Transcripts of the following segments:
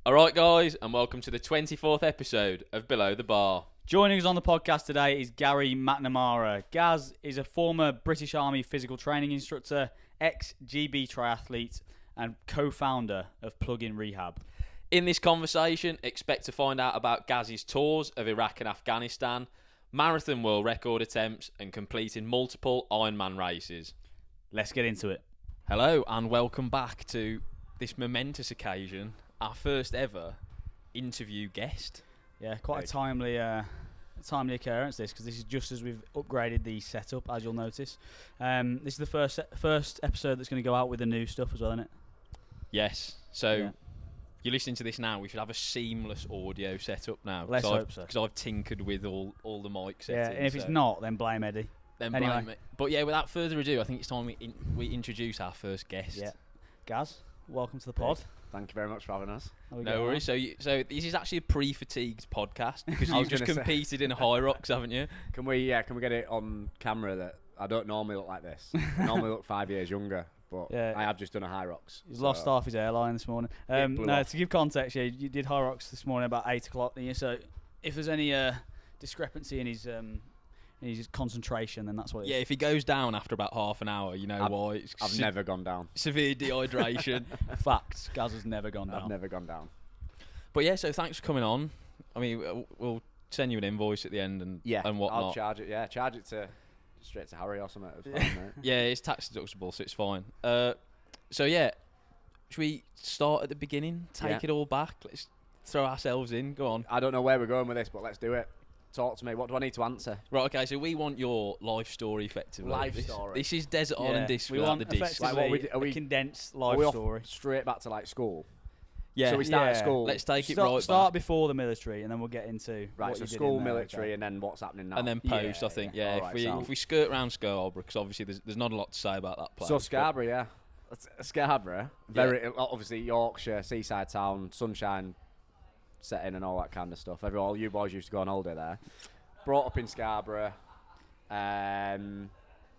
Alright guys, and welcome to the 24th episode of Below the Bar. Joining us on the podcast today is Gary McNamara. Gaz is a former British Army physical training instructor, ex-GB triathlete, and co-founder of Plug-In Rehab. In this conversation, expect to find out about Gaz's tours of Iraq and Afghanistan, marathon world record attempts, and completing multiple Ironman races. Let's get into it. Hello, and welcome back to this momentous occasion, our first ever interview guest. Yeah, quite a timely occurrence this, because this is just as we've upgraded the setup, as you'll notice. This is the first episode that's going to go out with the new stuff as well, isn't it? Yes, so you're listening to this now, we should have a seamless audio setup now. Let's hope so. Because I've tinkered with all the mic settings. Yeah, and if it's not, then blame Eddie. Then anyway. blame it. But yeah, without further ado, I think it's time we introduce our first guest. Yeah. Gaz, welcome to the pod. Thank you very much for having us. No worries. So this is actually a pre-fatigued podcast because you've just competed in high rocks, haven't you? Can we get it on camera that I don't normally look like this? I normally look 5 years younger, but I have just done a high rocks. He's lost half his hairline this morning. To give context, you did high rocks this morning about 8 o'clock, didn't you? So if there's any discrepancy in his concentration, then that's what it is. Yeah, if he goes down after about half an hour, you know why. I've never gone down. Severe dehydration. Facts. Gaz has never gone down. I've never gone down. But yeah, so thanks for coming on. I mean, we'll send you an invoice at the end and whatnot. I'll charge it. Yeah, charge it straight to Harry or something. It was fine, mate. Yeah, it's tax deductible, so it's fine. So yeah, should we start at the beginning? Take it all back. Let's throw ourselves in. Go on. I don't know where we're going with this, but let's do it. Talk to me. What do I need to answer? Right, okay, so we want your life story, effectively. Story. This is Desert Island Disc we without want the disc. effectively a condensed life story. Straight back to like school. Yeah. So we start at school. Let's take it right back. before the military, and then we'll get into right. So school, military, and then what's happening now. And then post, I think. Yeah. If we skirt around Scarborough, because obviously there's not a lot to say about that place. So Scarborough, yeah. Scarborough, obviously Yorkshire, seaside town, sunshine setting and all that kind of stuff. All you boys used to go on holiday there. Brought up in Scarborough.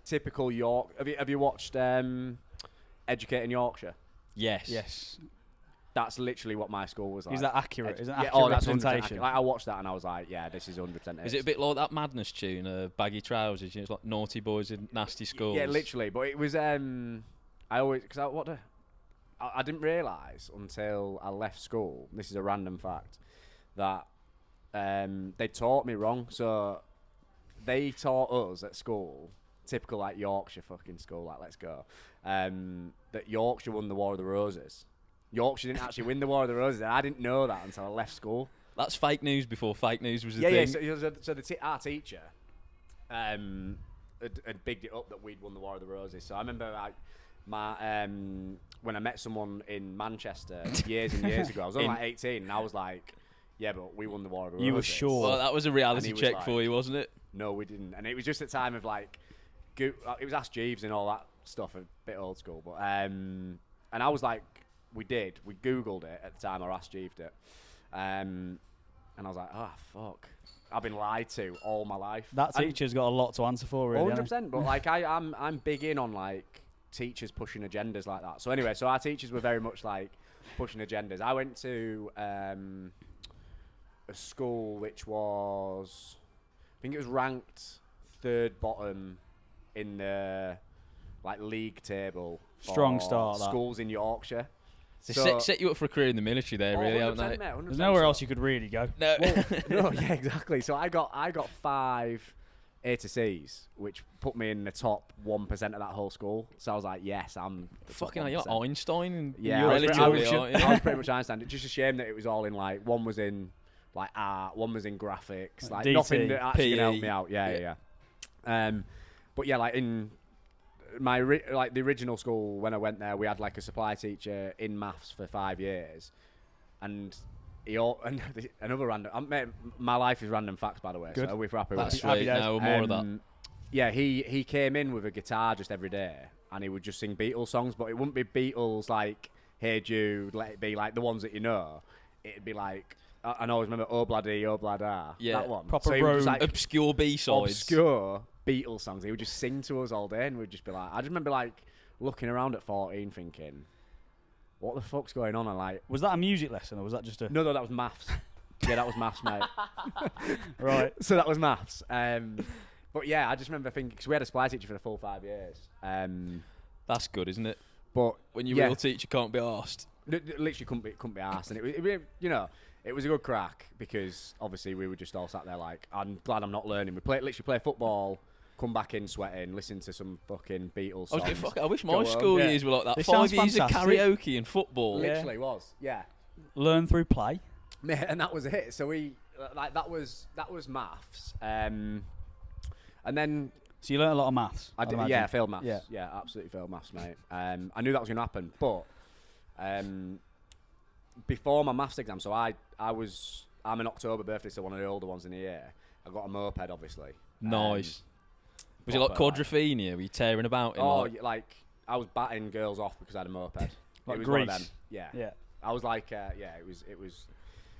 Typical York. Have you watched Educating Yorkshire? Yes. That's literally what my school was like. Is that accurate? Is that accurate that's representation? Like, I watched that and I was like, yeah, this is 100%. Is it a bit like that Madness tune, Baggy Trousers? You know, it's like naughty boys in nasty schools. Yeah, literally. But it was I didn't realise until I left school. This is a random fact that they taught me wrong. So they taught us at school, typical like Yorkshire fucking school, like let's go, that Yorkshire won the War of the Roses. Yorkshire didn't actually win the War of the Roses. And I didn't know that until I left school. That's fake news before fake news was a thing. Yeah, so our teacher had bigged it up that we'd won the War of the Roses. So I remember when I met someone in Manchester years and years ago, I was only like 18, and I was like, yeah, but we won the War of the Roses. You were sure. Well, that was a reality check for you, wasn't it? No, we didn't. And it was just a time of like, it was Ask Jeeves and all that stuff, a bit old school. But and I was like, we Googled it at the time, or Ask Jeeves it. And I was like, oh, fuck. I've been lied to all my life. That teacher's got a lot to answer for, really. 100%. But like, I'm big in on like teachers pushing agendas like that. So anyway, our teachers were very much like pushing agendas. I went to a school which was, I think it was ranked third bottom in the like league table. Strong start. Schools in Yorkshire. So set you up for a career in the military there, really, haven't they? Mate, there's nowhere else you could really go. No. No, yeah, exactly. So I got 5 A to C's, which put me in the top 1% of that whole school. So I was like, yes, I'm fucking hell, you're Einstein. Yeah, I was pretty much Einstein. It's just a shame that it was all in like, one was in like art, one was in graphics, like DT, nothing that actually can help PE. me out. Yeah. But yeah, like in my the original school when I went there, we had like a supply teacher in maths for 5 years, and another random. My life is random facts, by the way. Good. So we're happy That's with it. sweet. No, more of that. Yeah, he came in with a guitar just every day, and he would just sing Beatles songs, but it wouldn't be Beatles like Hey Jude, Let It Be, like the ones that you know. It'd be like, I always remember Oh Bloody, Oh Blada. Yeah, that one. Proper so he was just, like, obscure B-sides. Obscure Beatles songs. He would just sing to us all day, and we'd just be like, I just remember like looking around at 14 thinking, what the fuck's going on? And like, Was that a music lesson or was that just a? no, that was maths. Yeah, that was maths, mate. Right. So that was maths. But yeah, I just remember thinking, because we had a supply teacher for the full 5 years. That's good, isn't it? But When your real teacher can't be arsed. literally couldn't be asked, and it was a good crack, because obviously we were just all sat there like, I'm glad I'm not learning. We literally play football, come back in sweating, listen to some fucking Beatles songs. I wish my Go school home. years were like that. This 5 sounds years of fantastic. karaoke and football. Literally was, yeah. Learn through play. Yeah, and that was it. So we that was maths, and then So you learnt a lot of maths. I did, imagine. yeah, failed maths. Yeah. Yeah, absolutely failed maths, mate. I knew that was going to happen, but before my maths exam, so I'm an October birthday, so one of the older ones in the year. I got a moped, obviously. Nice. Was it like quadrophenia? Were you tearing about? Like I was batting girls off because I had a moped. Like it was Grease. one of them. Yeah. Yeah. I was like, it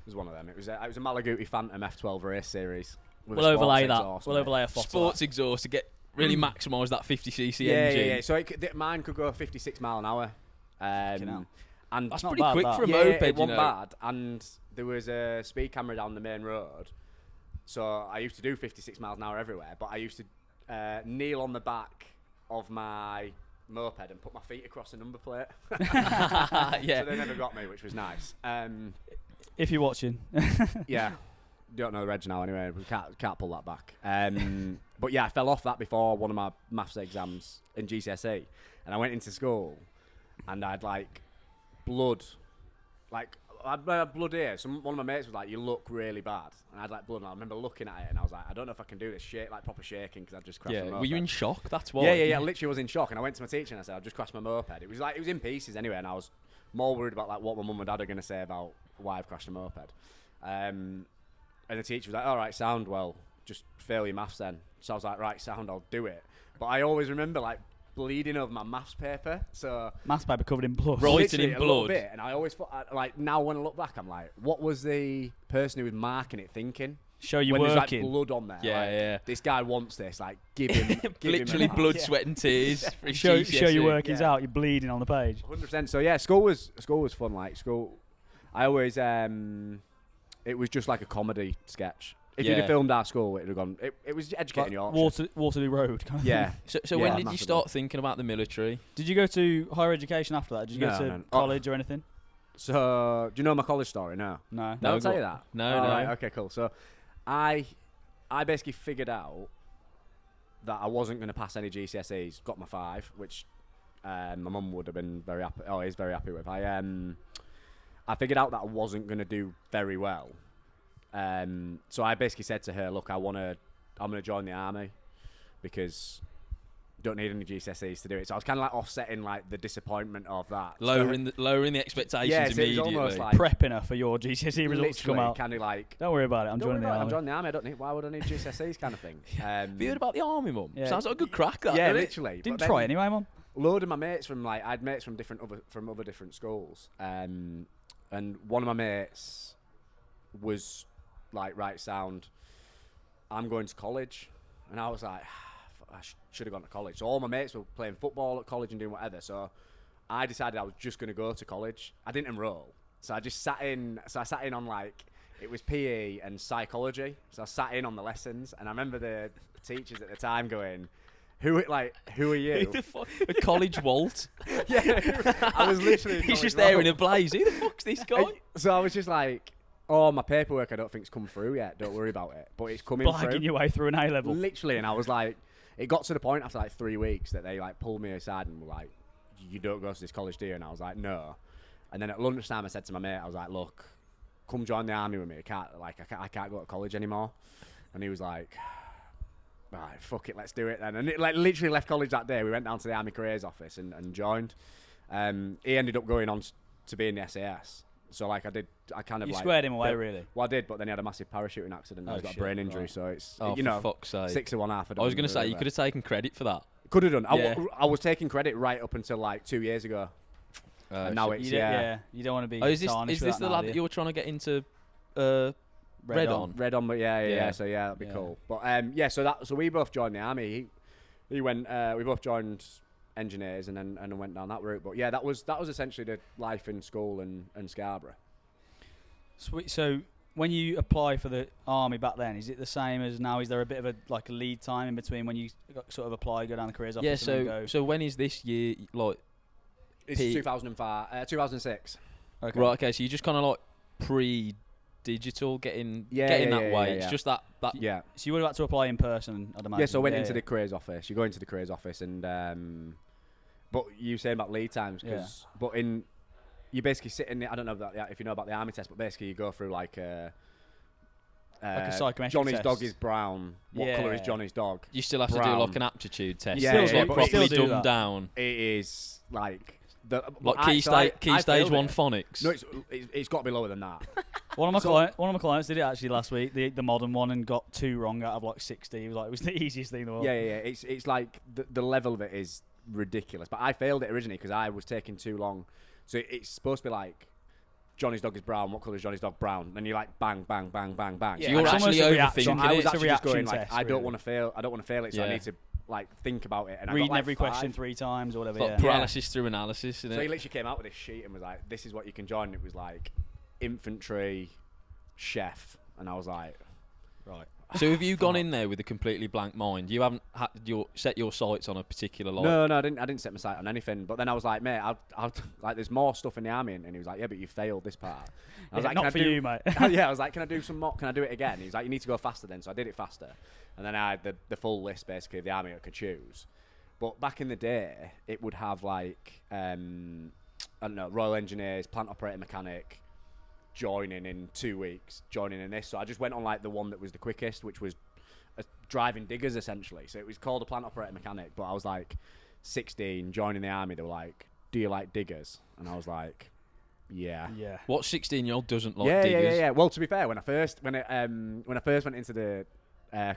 was one of them. It was a Malaguti Phantom F12 race series. With We'll a sports overlay that. exhaust, We'll mate. overlay a photo. Sports exhaust to get really maximise that 50cc engine. Yeah. So mine could go 56 mile an hour. hell. And That's not pretty bad, quick that. for a yeah, moped, it you wasn't know. bad. And there was a speed camera down the main road. So I used to do 56 miles an hour everywhere. But I used to kneel on the back of my moped and put my feet across the number plate. Yeah. So they never got me, which was nice. If you're watching. Yeah. Don't know the reg now anyway. We can't pull that back. But yeah, I fell off that before one of my maths exams in GCSE. And I went into school and I had like blood. Like, I had blood here. One of my mates was like, you look really bad. And I had like blood, and I remember looking at it and I was like, I don't know if I can do this shit, like proper shaking, because I'd just crashed my Yeah. moped. Were you in shock? That's why. Yeah. I literally was in shock, and I went to my teacher and I said, I've just crashed my moped. It was in pieces anyway, and I was more worried about like what my mum and dad are going to say about why I've crashed a moped. And the teacher was like, all right, sound, well, just fail your maths then. So I was like, right, sound, I'll do it. But I always remember like bleeding over my maths paper. So Maths paper covered in blood. Right. literally in a little blood. bit. And I always thought, like, now when I look back, I'm like, what was the person who was marking it thinking? Show you when there's like working. blood on there. Yeah, like, yeah. This guy wants this. Like, give him. Literally him blood, Yeah. sweat, and tears. For his show GCSE. your workings yeah. out. You're bleeding on the page. 100%. So yeah, school was fun. Like school, I always it was just like a comedy sketch. If you'd Yeah. have filmed our school, it'd have gone. It was educating Yorkshire. Waterloo Road. Kind of Yeah. thing. So Yeah, when did you massively. start thinking about the military? Did you go to higher education after that? Did you go No, to no. college or anything? So do you know my college story? No. No. No, I'll tell go- you that. No, All no. right, okay, cool. So I basically figured out that I wasn't going to pass any GCSEs. Got my 5, which my mum would have been very happy. Oh, is very happy with. I figured out that I wasn't going to do very well. So I basically said to her, "Look, I'm going to join the army because don't need any GCSEs to do it." So I was kind of like offsetting like the disappointment of that. Lowering the expectations Yeah, so it was immediately. almost like Prepping her for your GCSE results to come literally out. kind of like. Don't worry about it. I'm Don't joining worry the about it, I'm army. joining the army. I don't need. Why would I need GCSEs kind of thing? Have you heard about the army, mum? Yeah. Sounds like a good crack. That, Yeah, doesn't it? literally. Didn't But try then anyway, mum. Load of my mates from like I had mates from other different schools, and one of my mates was like, right, sound, I'm going to college, and I was like, I should have gone to college. So all my mates were playing football at college and doing whatever. So I decided I was just going to go to college. I didn't enroll, so I just sat in. So I sat in on like it was PE and psychology. So I sat in on the lessons, and I remember the teachers at the time going, who are Who you? the fuck? A college Walt. Yeah, I was literally. He's just there in a blaze. Who the fuck's this guy? So I was just like, oh, my paperwork I don't think's come through yet. Don't worry about it. But it's coming Blagging through. your way through an A level. Literally, and I was like, it got to the point after like 3 weeks that they like pulled me aside and were like, you don't go to this college, do you? And I was like, no. And then at lunchtime I said to my mate, I was like, look, come join the army with me. I can't go to college anymore. And he was like, right, fuck it, let's do it then. And it like literally left college that day. We went down to the army careers office and joined. He ended up going on to be in the SAS. So like I kind of You like squared him away, really. Well, I did, but then he had a massive parachuting accident. Oh, He's got a shit, brain injury, right. so it's Oh, you for know, fuck's sake. 6 of one, half a I dozen. was going to say, you could have taken credit for that. Could have done. Yeah. I was taking credit right up until like 2 years ago. And now shit. it's You don't, you don't want to be. Oh, is this tarnished with the that now, lad do that you? you were trying to get into Red on? Red on, but yeah. Yeah. So yeah, that'd be Yeah. cool. But so we both joined the army. He went. We both joined engineers, and then went down that route. But yeah, that was essentially the life in school and Scarborough. Sweet. So when you apply for the army back then, is it the same as now? Is there a bit of a lead time in between when you sort of apply, go down the careers office? Yeah. and then go? So when is this year like? It's 2005, 2006. Okay. Right. Okay. So you just kind of like pre-digital, getting that way. It's just that. Yeah. So you would have had to apply in person, I'd imagine. Yeah, so I went into the careers office. You go into the careers office, and but you saying about lead times, you basically sit in. I don't know if you know about the army test, but basically you go through like a psychometric Johnny's test. dog is brown. What colour is Johnny's dog? You still have to do Brown. like an aptitude test. Yeah, It's yeah, like but properly still do dumbed that. down. It is like the Like I stage failed 1 it. phonics. No, it's got to be lower than that. One of my clients did it actually last week, the modern one, and got 2 wrong out of like 60. He was like, it was the easiest thing in the world. Yeah. It's like the level of it is ridiculous. But I failed it originally because I was taking too long. So it's supposed to be like, Johnny's dog is brown. What colour is Johnny's dog? Brown. And you're like bang, bang, bang, bang, bang. So you're actually overthinking I was it. actually just going It's a like, reaction I don't test, want to fail. I don't want to fail it. So I Yeah. need to like think about it. And I Reading got like every 5. question 3 times or whatever. Like Yeah. paralysis through analysis. So he literally came out with this sheet and was like, "This is what you can join." And it was like infantry, chef, and I was like, Right. So have you gone in there with a completely blank mind? You haven't set your sights on a particular line? No, I didn't set my sight on anything. But then I was like, mate, I'll like, there's more stuff in the army, and he was like, yeah, but you failed this part. And I was like, not can for I do, you, mate. Yeah, I was like, can I do some more? Can I do it again? He was like, you need to go faster then. So I did it faster, and then I had the full list basically of the army I could choose. But back in the day, it would have like I don't know, Royal Engineers, plant operator mechanic, joining in 2 weeks, joining in this. So I just went on like the one that was the quickest, which was driving diggers essentially. So it was called a plant operator mechanic, but I was like 16, joining the army. They were like, do you like diggers? And I was like, yeah. Yeah. What 16-year-old doesn't like diggers? Yeah. Well, to be fair, when I first went into the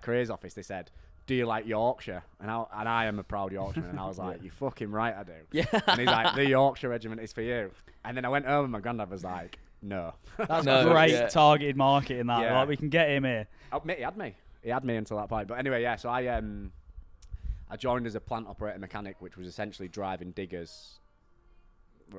careers office, they said, do you like Yorkshire? And I am a proud Yorkshireman, and I was like, you're fucking right, I do. Yeah. And he's like, the Yorkshire regiment is for you. And then I went home, and my granddad was like, no. That's No, great yeah. targeted marketing, that. Yeah. Like, we can get him here. Oh, mate, he had me until that point. But anyway, yeah. So I joined as a plant operator mechanic, which was essentially driving diggers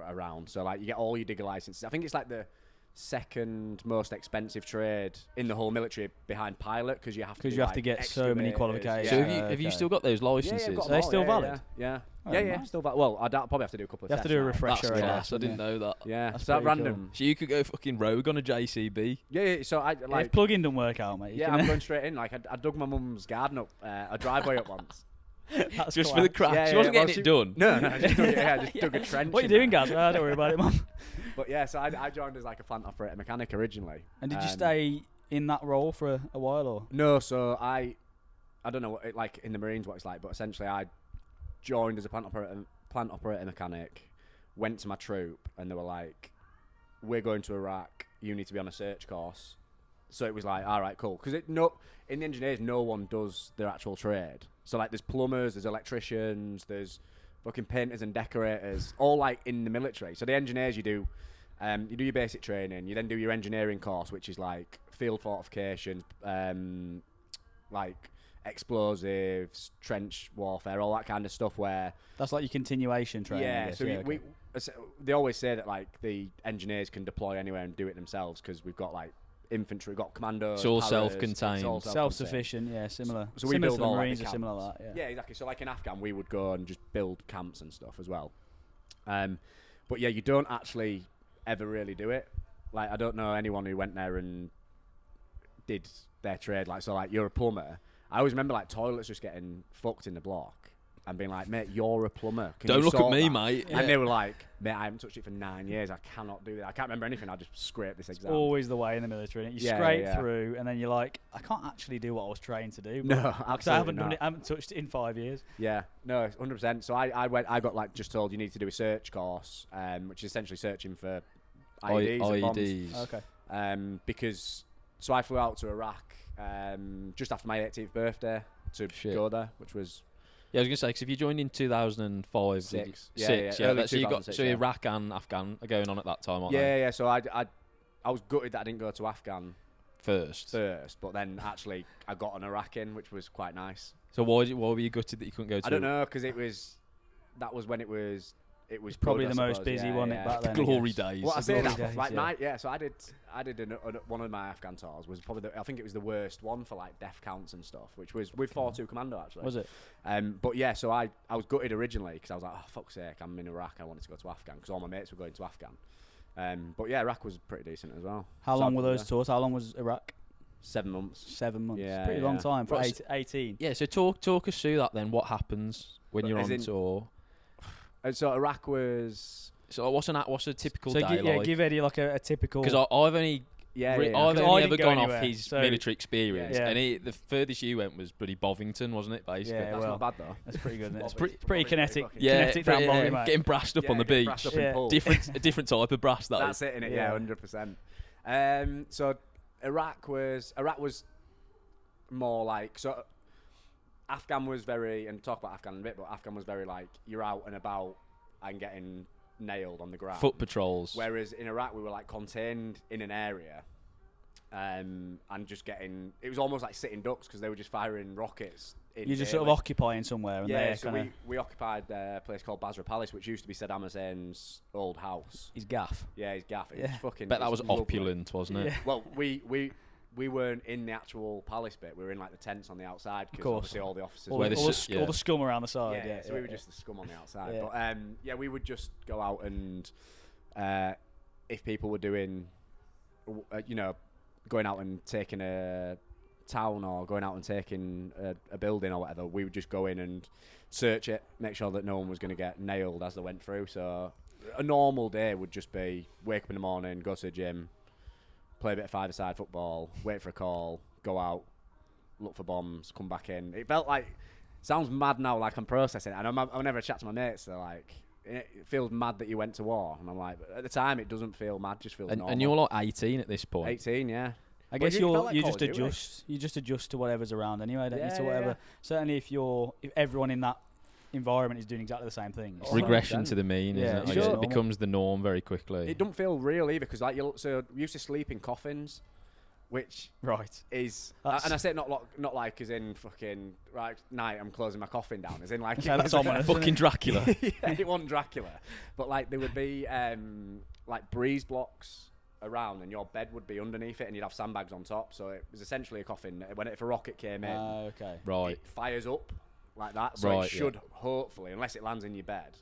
around. So like, you get all your digger licenses. I think it's like the second most expensive trade in the whole military behind pilot, because you have to get so many qualifications. So Yeah. have you still got those licenses? I've got Are them they all, still valid? Yeah. Oh, Yeah, nice. still valid. Well, I'd probably have to do a couple of You have tests to do a now. refresher. That's I class. guess, I didn't yeah. know that. Yeah, That's so that pretty random. So you could go fucking rogue on a JCB. Yeah, so I If like. plug-in don't work out, mate. you Yeah, can- I'm going straight in. Like, I dug my mum's garden up, a driveway up once. That's Just for class. the crack. Yeah, She yeah, wasn't well, getting it done. No, just dug a trench. What are you in doing, there. guys? Don't worry about it, man. But yeah, so I joined as like a plant operator mechanic originally. And did you stay in that role for a while, or? No, so I don't know what it, like in the Marines what it's like, but essentially I joined as a plant operator mechanic, went to my troop, and they were like, "We're going to Iraq. You need to be on a search course." So it was like, all right, cool. Because in the engineers, no one does their actual trade. So like, there's plumbers, there's electricians, there's fucking painters and decorators, all like in the military. So the engineers, you do your basic training, you then do your engineering course, which is like field fortifications, like explosives, trench warfare, all that kind of stuff. Where That's like your continuation training. I yeah, guess. so okay. they always say that like the engineers can deploy anywhere and do it themselves, because we've got like infantry, we've got commandos. It's all paras, self-contained. it's all Self-sufficient, yeah, similar. So we similar build to the all, like, Marines the are similar to camps. that, yeah. Yeah, exactly. So like in Afghan, we would go and just build camps and stuff as well. But yeah, you don't actually ever really do it. Like, I don't know anyone who went there and did their trade. Like, so like, you're a plumber. I always remember like toilets just getting fucked in the block and being like, mate, you're a plumber. Can Don't you look at sort me, that? mate. And they were like, mate, I haven't touched it for 9 years. I cannot do that. I can't remember anything. I just scrape this exam. Always the way in the military. Isn't it? You Yeah, scrape yeah. through, and then you're like, I can't actually do what I was trained to do. No, Because I absolutely haven't done not. it. I haven't touched it in 5 years. Yeah, no, 100%. So I got like just told you need to do a search course, which is essentially searching for IEDs and bombs. IEDs. Okay. Because so I flew out to Iraq just after my 18th birthday to Shit. go there, which was Yeah, I was going to say, because if you joined in 2005... Six. Yeah, Yeah, early so you got 2006, so yeah. Iraq and Afghan are going on at that time, aren't they? yeah. So I was gutted that I didn't go to Afghan First. but then actually I got an Iraq in, which was quite nice. So why were you gutted that you couldn't go to... I don't know, because it was that was when it was Probably good, the I most suppose. busy, Yeah, wasn't yeah. it, back then? I Glory guess. days. Well, I The say glory that, days, like yeah. so I did one of my Afghan tours was probably I think it was the worst one for like death counts and stuff, which was with 4-2 Commando actually. Was it? But yeah, so I was gutted originally because I was like, oh fuck's sake, I'm in Iraq. I wanted to go to Afghan because all my mates were going to Afghan. But yeah, Iraq was pretty decent as well. How long were yeah. those tours? How long was Iraq? 7 months. 7 months. Yeah, Pretty long yeah. time for What's- 18. Yeah, so talk us through that then. What happens when But you're as on in- tour? And so Iraq was So what's a typical So day like? give Eddie like a typical. Because I've only yeah. I've 'Cause I only didn't ever go gone off anywhere, his so- military experience, Yeah. and the furthest you went was bloody Bovington, wasn't it? Basically, Yeah, That's well, not bad though. that's pretty good. Isn't it? It's Bobby- pretty Bobby's kinetic. fucking- Kinetic down Bobby, mate. getting brassed up on the getting beach. brassed up Yeah. in pool. A different type of brass. That's it, innit? Yeah, Yeah. 100%. So Iraq was more like Afghan was very, and talk about Afghan in a bit, but Afghan was very like you're out and about and getting nailed on the ground. Foot patrols. Whereas in Iraq we were like contained in an area, and just getting. It was almost like sitting ducks because they were just firing rockets. You're just sort of daily. occupying somewhere, and Yeah, they're so kind of we occupied a place called Basra Palace, which used to be Saddam Hussein's old house. his gaff. Yeah, his gaff. It Yeah. was fucking. Bet that it was lovely. opulent, wasn't it? Yeah. Well, we weren't in the actual palace bit. We were in like the tents on the outside because course. obviously all the officers. All, Where were the all, s- the, yeah. all the scum around the side. yeah, Yeah, so we were just the scum on the outside. Yeah. But yeah, we would just go out and if people were doing, going out and taking a town or going out and taking a building or whatever, we would just go in and search it, make sure that no one was going to get nailed as they went through. So a normal day would just be wake up in the morning, go to the gym, play a bit of five-a-side football, wait for a call, go out, look for bombs, come back in. It felt like, sounds mad now, like I'm processing it. And I'm never chat to my mates, they're like, it feels mad that you went to war. And I'm like, but at the time it doesn't feel mad, just feels normal. And you're like 18 at this point. 18, yeah. I Well, guess it felt like you Call just of Duty. adjust to whatever's around anyway, don't you? Yeah, To whatever. yeah. Certainly, if everyone in that environment is doing exactly the same thing. it's- Regression 100%. to the mean, Yeah, isn't it? it's I guess just it normal. becomes the norm very quickly. It don't feel real either, because like so we used to sleep in coffins, which Right. is, That's- and I say it not like as in fucking right night I'm closing my coffin down, as in like Yeah, that's ominous, isn't Fucking it? Dracula. yeah, it wasn't Dracula, but like there would be like breeze blocks around, and your bed would be underneath it, and you'd have sandbags on top. So it was essentially a coffin. If a rocket came in, Okay. Right. it fires up like that. So Right, it should hopefully, unless it lands in your bed,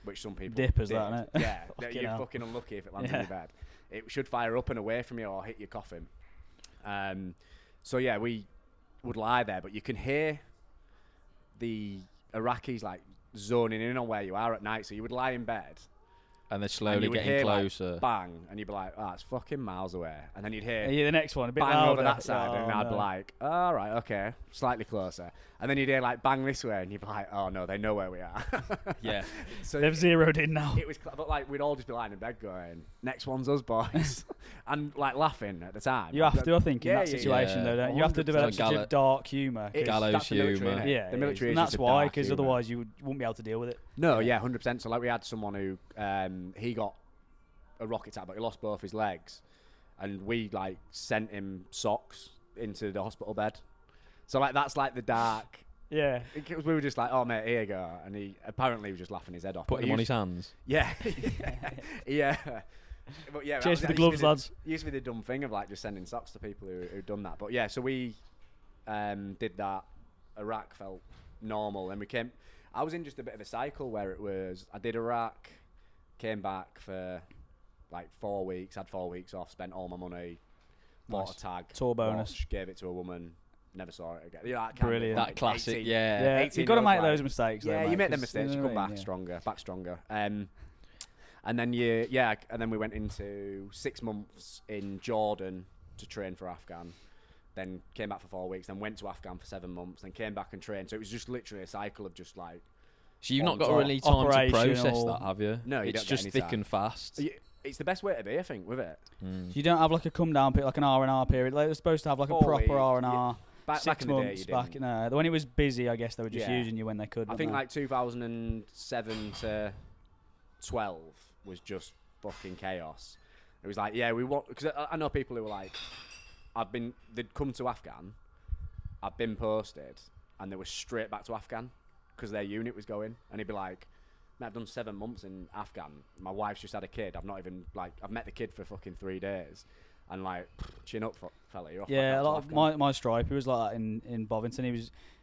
which some people Dippers, did. that, innit? Yeah, Fucking you're hell. fucking unlucky if it lands Yeah. in your bed. It should fire up and away from you or hit your coffin. So yeah, we would lie there, but you can hear the Iraqis like zoning in on where you are at night. So you would lie in bed, And they're and slowly you would getting hear, closer. like, bang, and you'd be like, "Oh, it's fucking miles away," and then you'd hear Yeah, the next one a bit bang louder. over that side, and Oh, I'd be no. like, all right, okay, slightly closer. And then you'd hear like bang this way, and you'd be like, oh no, they know where we are. Yeah. So They've zeroed in now. it was, but like we'd all just be lying in bed going, next one's us, boys, and like laughing at the time. You have to, I think, in Yeah, that yeah, situation, yeah. though, don't you? You have to 100%. develop Like such a Gallo- dark humour. Gallows that's the military, humour. innit? Yeah, the it military is. is And that's just a why, dark because humour. otherwise you wouldn't be able to deal with it. No, yeah, 100%. So like we had someone who he got a rocket attack, but he lost both his legs, and we like sent him socks into the hospital bed. So like that's like the dark. Yeah. Because we were just like, oh mate, here you go, and he apparently was just laughing his head off. Put But him he on used- his hands. Yeah, yeah. But yeah, Cheers for the that used to gloves, be lads. It used to be the dumb thing of like just sending socks to people who'd done that. But yeah, so we did that. Iraq felt normal, and we came. I was in just a bit of a cycle where it was I did Iraq, came back for like 4 weeks, had 4 weeks off, spent all my money, bought Nice. a tag, Tour bonus. watch, gave it to a woman, never saw it again. You know, that kind of, Brilliant. like, That classic, 18 yeah. Yeah, 18 you've got to year make old those guy. mistakes. though, Yeah, mate, you make them 'cause mistakes. You know come what I back mean, yeah. stronger. And then and then we went into 6 months in Jordan to train for Afghan. Then came back for 4 weeks. Then went to Afghan for 7 months. Then came back and trained. So it was just literally a cycle of just like. So you've not On got top. really time to process Operational- that, have you? No, you It's don't get just any thick time. and fast. It's the best way to be, I think, with it. Mm. So you don't have like a come down period, like an R&R period. Like they're supposed to have like a 4 proper weeks, R&R. Back 6 in the day, months you back. didn't. No, when it was busy, I guess they were just Yeah. using you when they could. I weren't think they? like 2007 to 12 was just fucking chaos. It was like, yeah, we want, because I know people who were like, they'd come to Afghan, I'd been posted, and they were straight back to Afghan because their unit was going, and he'd be like, I've done 7 months in Afghan. My wife's just had a kid. I've not even I've met the kid for fucking 3 days, and chin up, fella. You're off Yeah, back a out lot to of Afghan. my striper was like that in Bovington.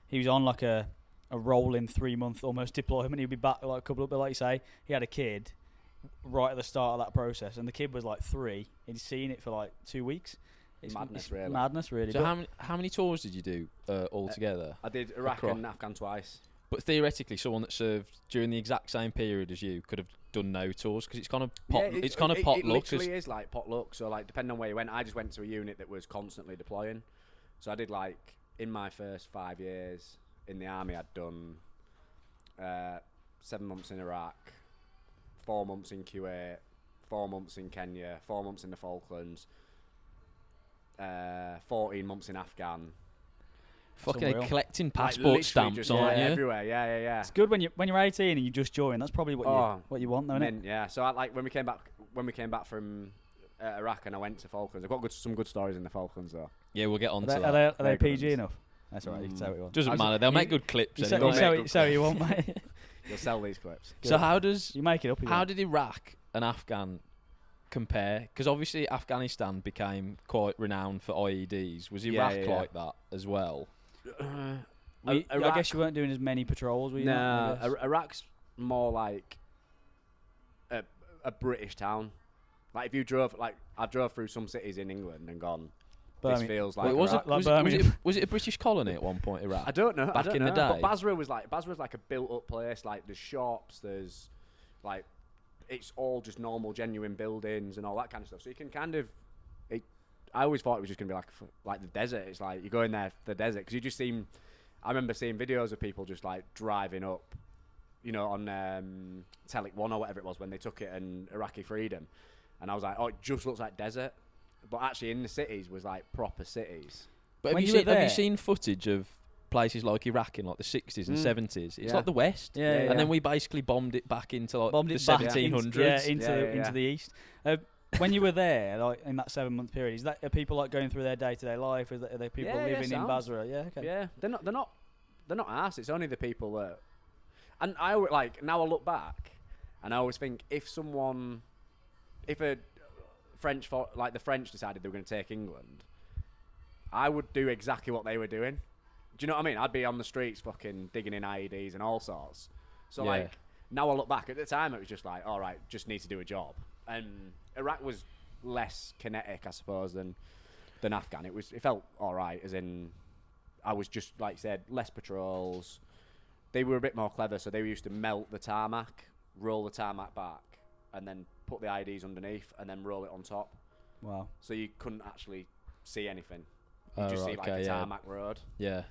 He was on like a rolling 3-month almost deployment. He'd be back like a couple of, but like you say, he had a kid right at the start of that process, and the kid was like 3. He'd seen it for like 2 weeks. It's Really. Madness, really. So how many tours did you do altogether? I did Iraq and Afghan twice. But theoretically, someone that served during the exact same period as you could have done no tours because it's kind of it's kind of pot It luck. literally is like pot luck. So depending on where you went, I just went to a unit that was constantly deploying. So I did in my first 5 years in the army, I'd done 7 months in Iraq, 4 months in Kuwait, 4 months in Kenya, 4 months in the Falklands, 14 months in Afghan. Fucking collecting passport literally stamps, just, aren't you? everywhere. Yeah. It's good when you're 18 and you just join. That's probably what you want, though, isn't it? Yeah. So when we came back from Iraq and I went to Falklands, I've got some good stories in the Falklands though. Yeah, we'll get on to that. Are they Very good PG ones. enough? That's all right. You can say what you want. Doesn't matter. They'll make good clips. You Anyway. say you want, mate. You'll sell these clips. So how does You make it up. how did Iraq and Afghan compare? Because obviously Afghanistan became quite renowned for IEDs. Was Iraq like that as well? I guess you weren't doing as many patrols, were you? No, Iraq's more like a British town. Like if you drove, I drove through some cities in England and gone. This feels like. Wait, was it a British colony at one point, Iraq? I don't know. Back in the day, but Basra's like a built-up place. Like there's shops, there's it's all just normal, genuine buildings and all that kind of stuff. So you can kind of. I always thought it was just gonna be like the desert. It's like you go in there for the desert because you just seem. I remember seeing videos of people just driving up, on Telic 1 or whatever it was when they took it and Iraqi freedom, and I was like, oh, it just looks like desert, but actually in the cities was like proper cities. But have you seen footage of places like Iraq in like the 60s and 70s? It's like the West, and then we basically bombed it back into the 1700s, into the east. When you were there, in that 7-month period, are people going through their day-to-day life? Are there people living in Basra? Yeah, okay. Yeah, they're not arse. It's only the people that. And I now I look back, and I always think if a French the French decided they were going to take England, I would do exactly what they were doing. Do you know what I mean? I'd be on the streets, fucking digging in IEDs and all sorts. So now I look back. At the time, it was just all right, just need to do a job. And Iraq was less kinetic, I suppose, than Afghan. It felt all right, as in I was just like you said, less patrols. They were a bit more clever, so they used to melt the tarmac, roll the tarmac back, and then put the IDs underneath, and then roll it on top. Wow! So you couldn't actually see anything. You just see a tarmac road. Yeah.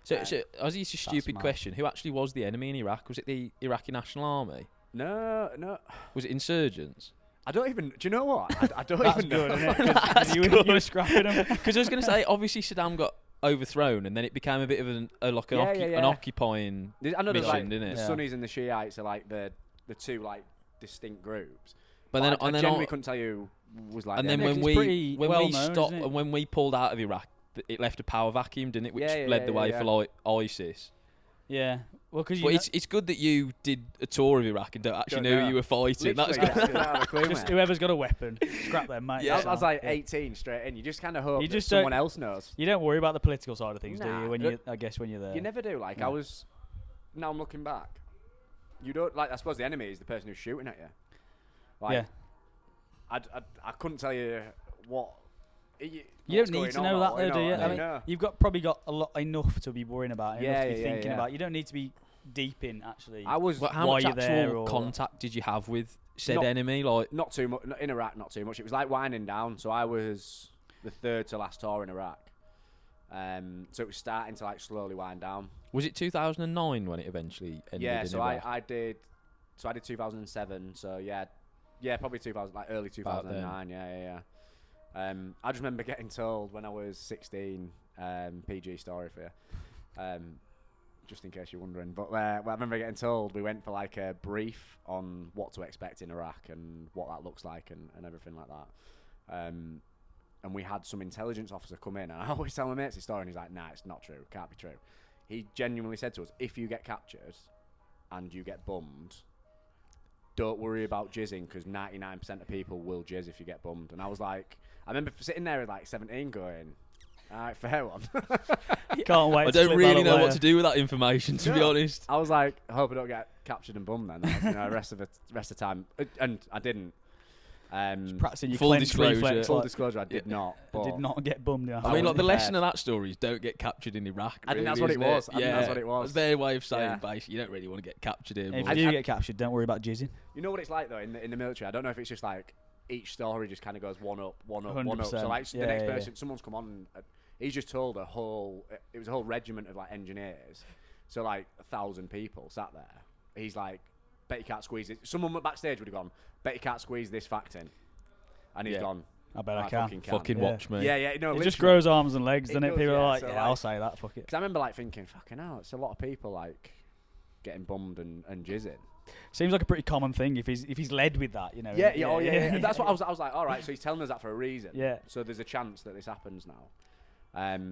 So I was just a stupid question. Who actually was the enemy in Iraq? Was it the Iraqi National Army? No. Was it insurgents? I don't even. Do you know what? I don't even know. That's good. You were scrapping them. Because I was going to say, obviously Saddam got overthrown, and then it became a bit of an occupying I know mission, didn't it? The Sunnis and the Shiites are the two distinct groups. But then I genuinely couldn't tell you who was like. And then when we stopped and when we pulled out of Iraq, it left a power vacuum, didn't it? Which led the way for ISIS. Yeah. Well, because it's good that you did a tour of Iraq and don't actually know who you were fighting. That's good. Just whoever's got a weapon, scrap them, mate. Yeah, I was 18 straight in. You just kind of hope that someone else knows. You don't worry about the political side of things, do you? When you're there, you never do. I was. Now I'm looking back. You don't I suppose the enemy is the person who's shooting at you. I couldn't tell you what. You don't need to know that, though, do you? I mean, you've probably got enough to be worrying about, enough to be thinking about. You don't need to be deep in actually. How much actual contact did you have with said enemy? Not too much in Iraq. Not too much. It was winding down. So I was the third to last tour in Iraq. So it was starting to slowly wind down. Was it 2009 when it eventually ended? Yeah. In So Iraq? I did 2007. So yeah, probably 2000, early 2009. Yeah. I just remember getting told when I was 16, PG story for you, just in case you're wondering. But I remember getting told we went for a brief on what to expect in Iraq and what that looks like and everything like that. And we had some intelligence officer come in, and I always tell my mates this story, and he's like, nah, it's not true, can't be true. He genuinely said to us, if you get captured and you get bummed, don't worry about jizzing because 99% of people will jizz if you get bummed. And I was like, I remember sitting there at like 17 going, all right, fair one. Can't wait. I don't really know what to do with that information, to be honest. I was like, I hope I don't get captured and bummed then. The rest of the time. And I didn't. Practicing your full clenched disclosure. reflex, Full like, disclosure, I did not. I did not get bummed. I mean, like, the lesson of that story is don't get captured in Iraq. I think that's really, what it was. isn't it? That's what it was. It's their way of saying, basically, you don't really want to get captured here. If boys. you do get captured, don't worry about jizzing. You know what it's like though in the military. I don't know if it's just like each story just kind of goes one up, one up, one up. So like the next person, someone's come on. He's just told it was a whole regiment of like engineers. So like 1,000 people sat there. He's like, bet you can't squeeze it. Someone backstage would have gone, bet you can't squeeze this fact in. And he's gone, I bet I can. Fucking watch me. Yeah, no, it just grows arms and legs, doesn't it? does, People are like, so I'll say that, fuck it. Because I remember like thinking, fucking hell, it's a lot of people like getting bummed and jizzing. Seems like a pretty common thing if he's led with that, you know. Yeah. And that's what I was like, all right, so he's telling us that for a reason. Yeah. So there's a chance that this happens now.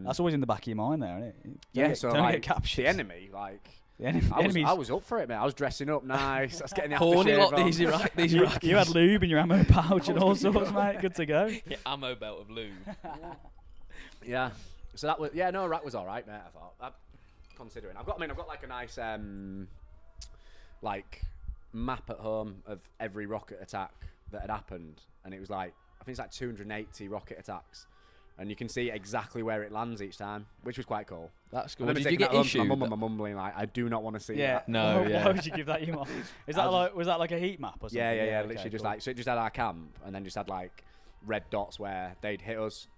That's always in the back of your mind there, isn't it? So don't like, get captured. the enemy, like... The enemy, I was up for it, man. I was dressing up nice. I was getting the Horny aftershave lot, on. these Iraqis. You had lube in your ammo pouch and all sorts, mate. Good to go. Yeah, ammo belt of lube. Yeah. So that was Iraq was all right, mate. I thought. Considering I've got like a nice like map at home of every rocket attack that had happened, and it was like I think it's like 280 rocket attacks. And you can see exactly where it lands each time, which was quite cool. That's cool. Did you get issued? My mum and my mum being like, I do not want to see that. No, Why would you give that you mum? Was that like a heat map or something? Yeah. Okay, literally just cool. like, so it just had our camp, and then just had like red dots where they'd hit us.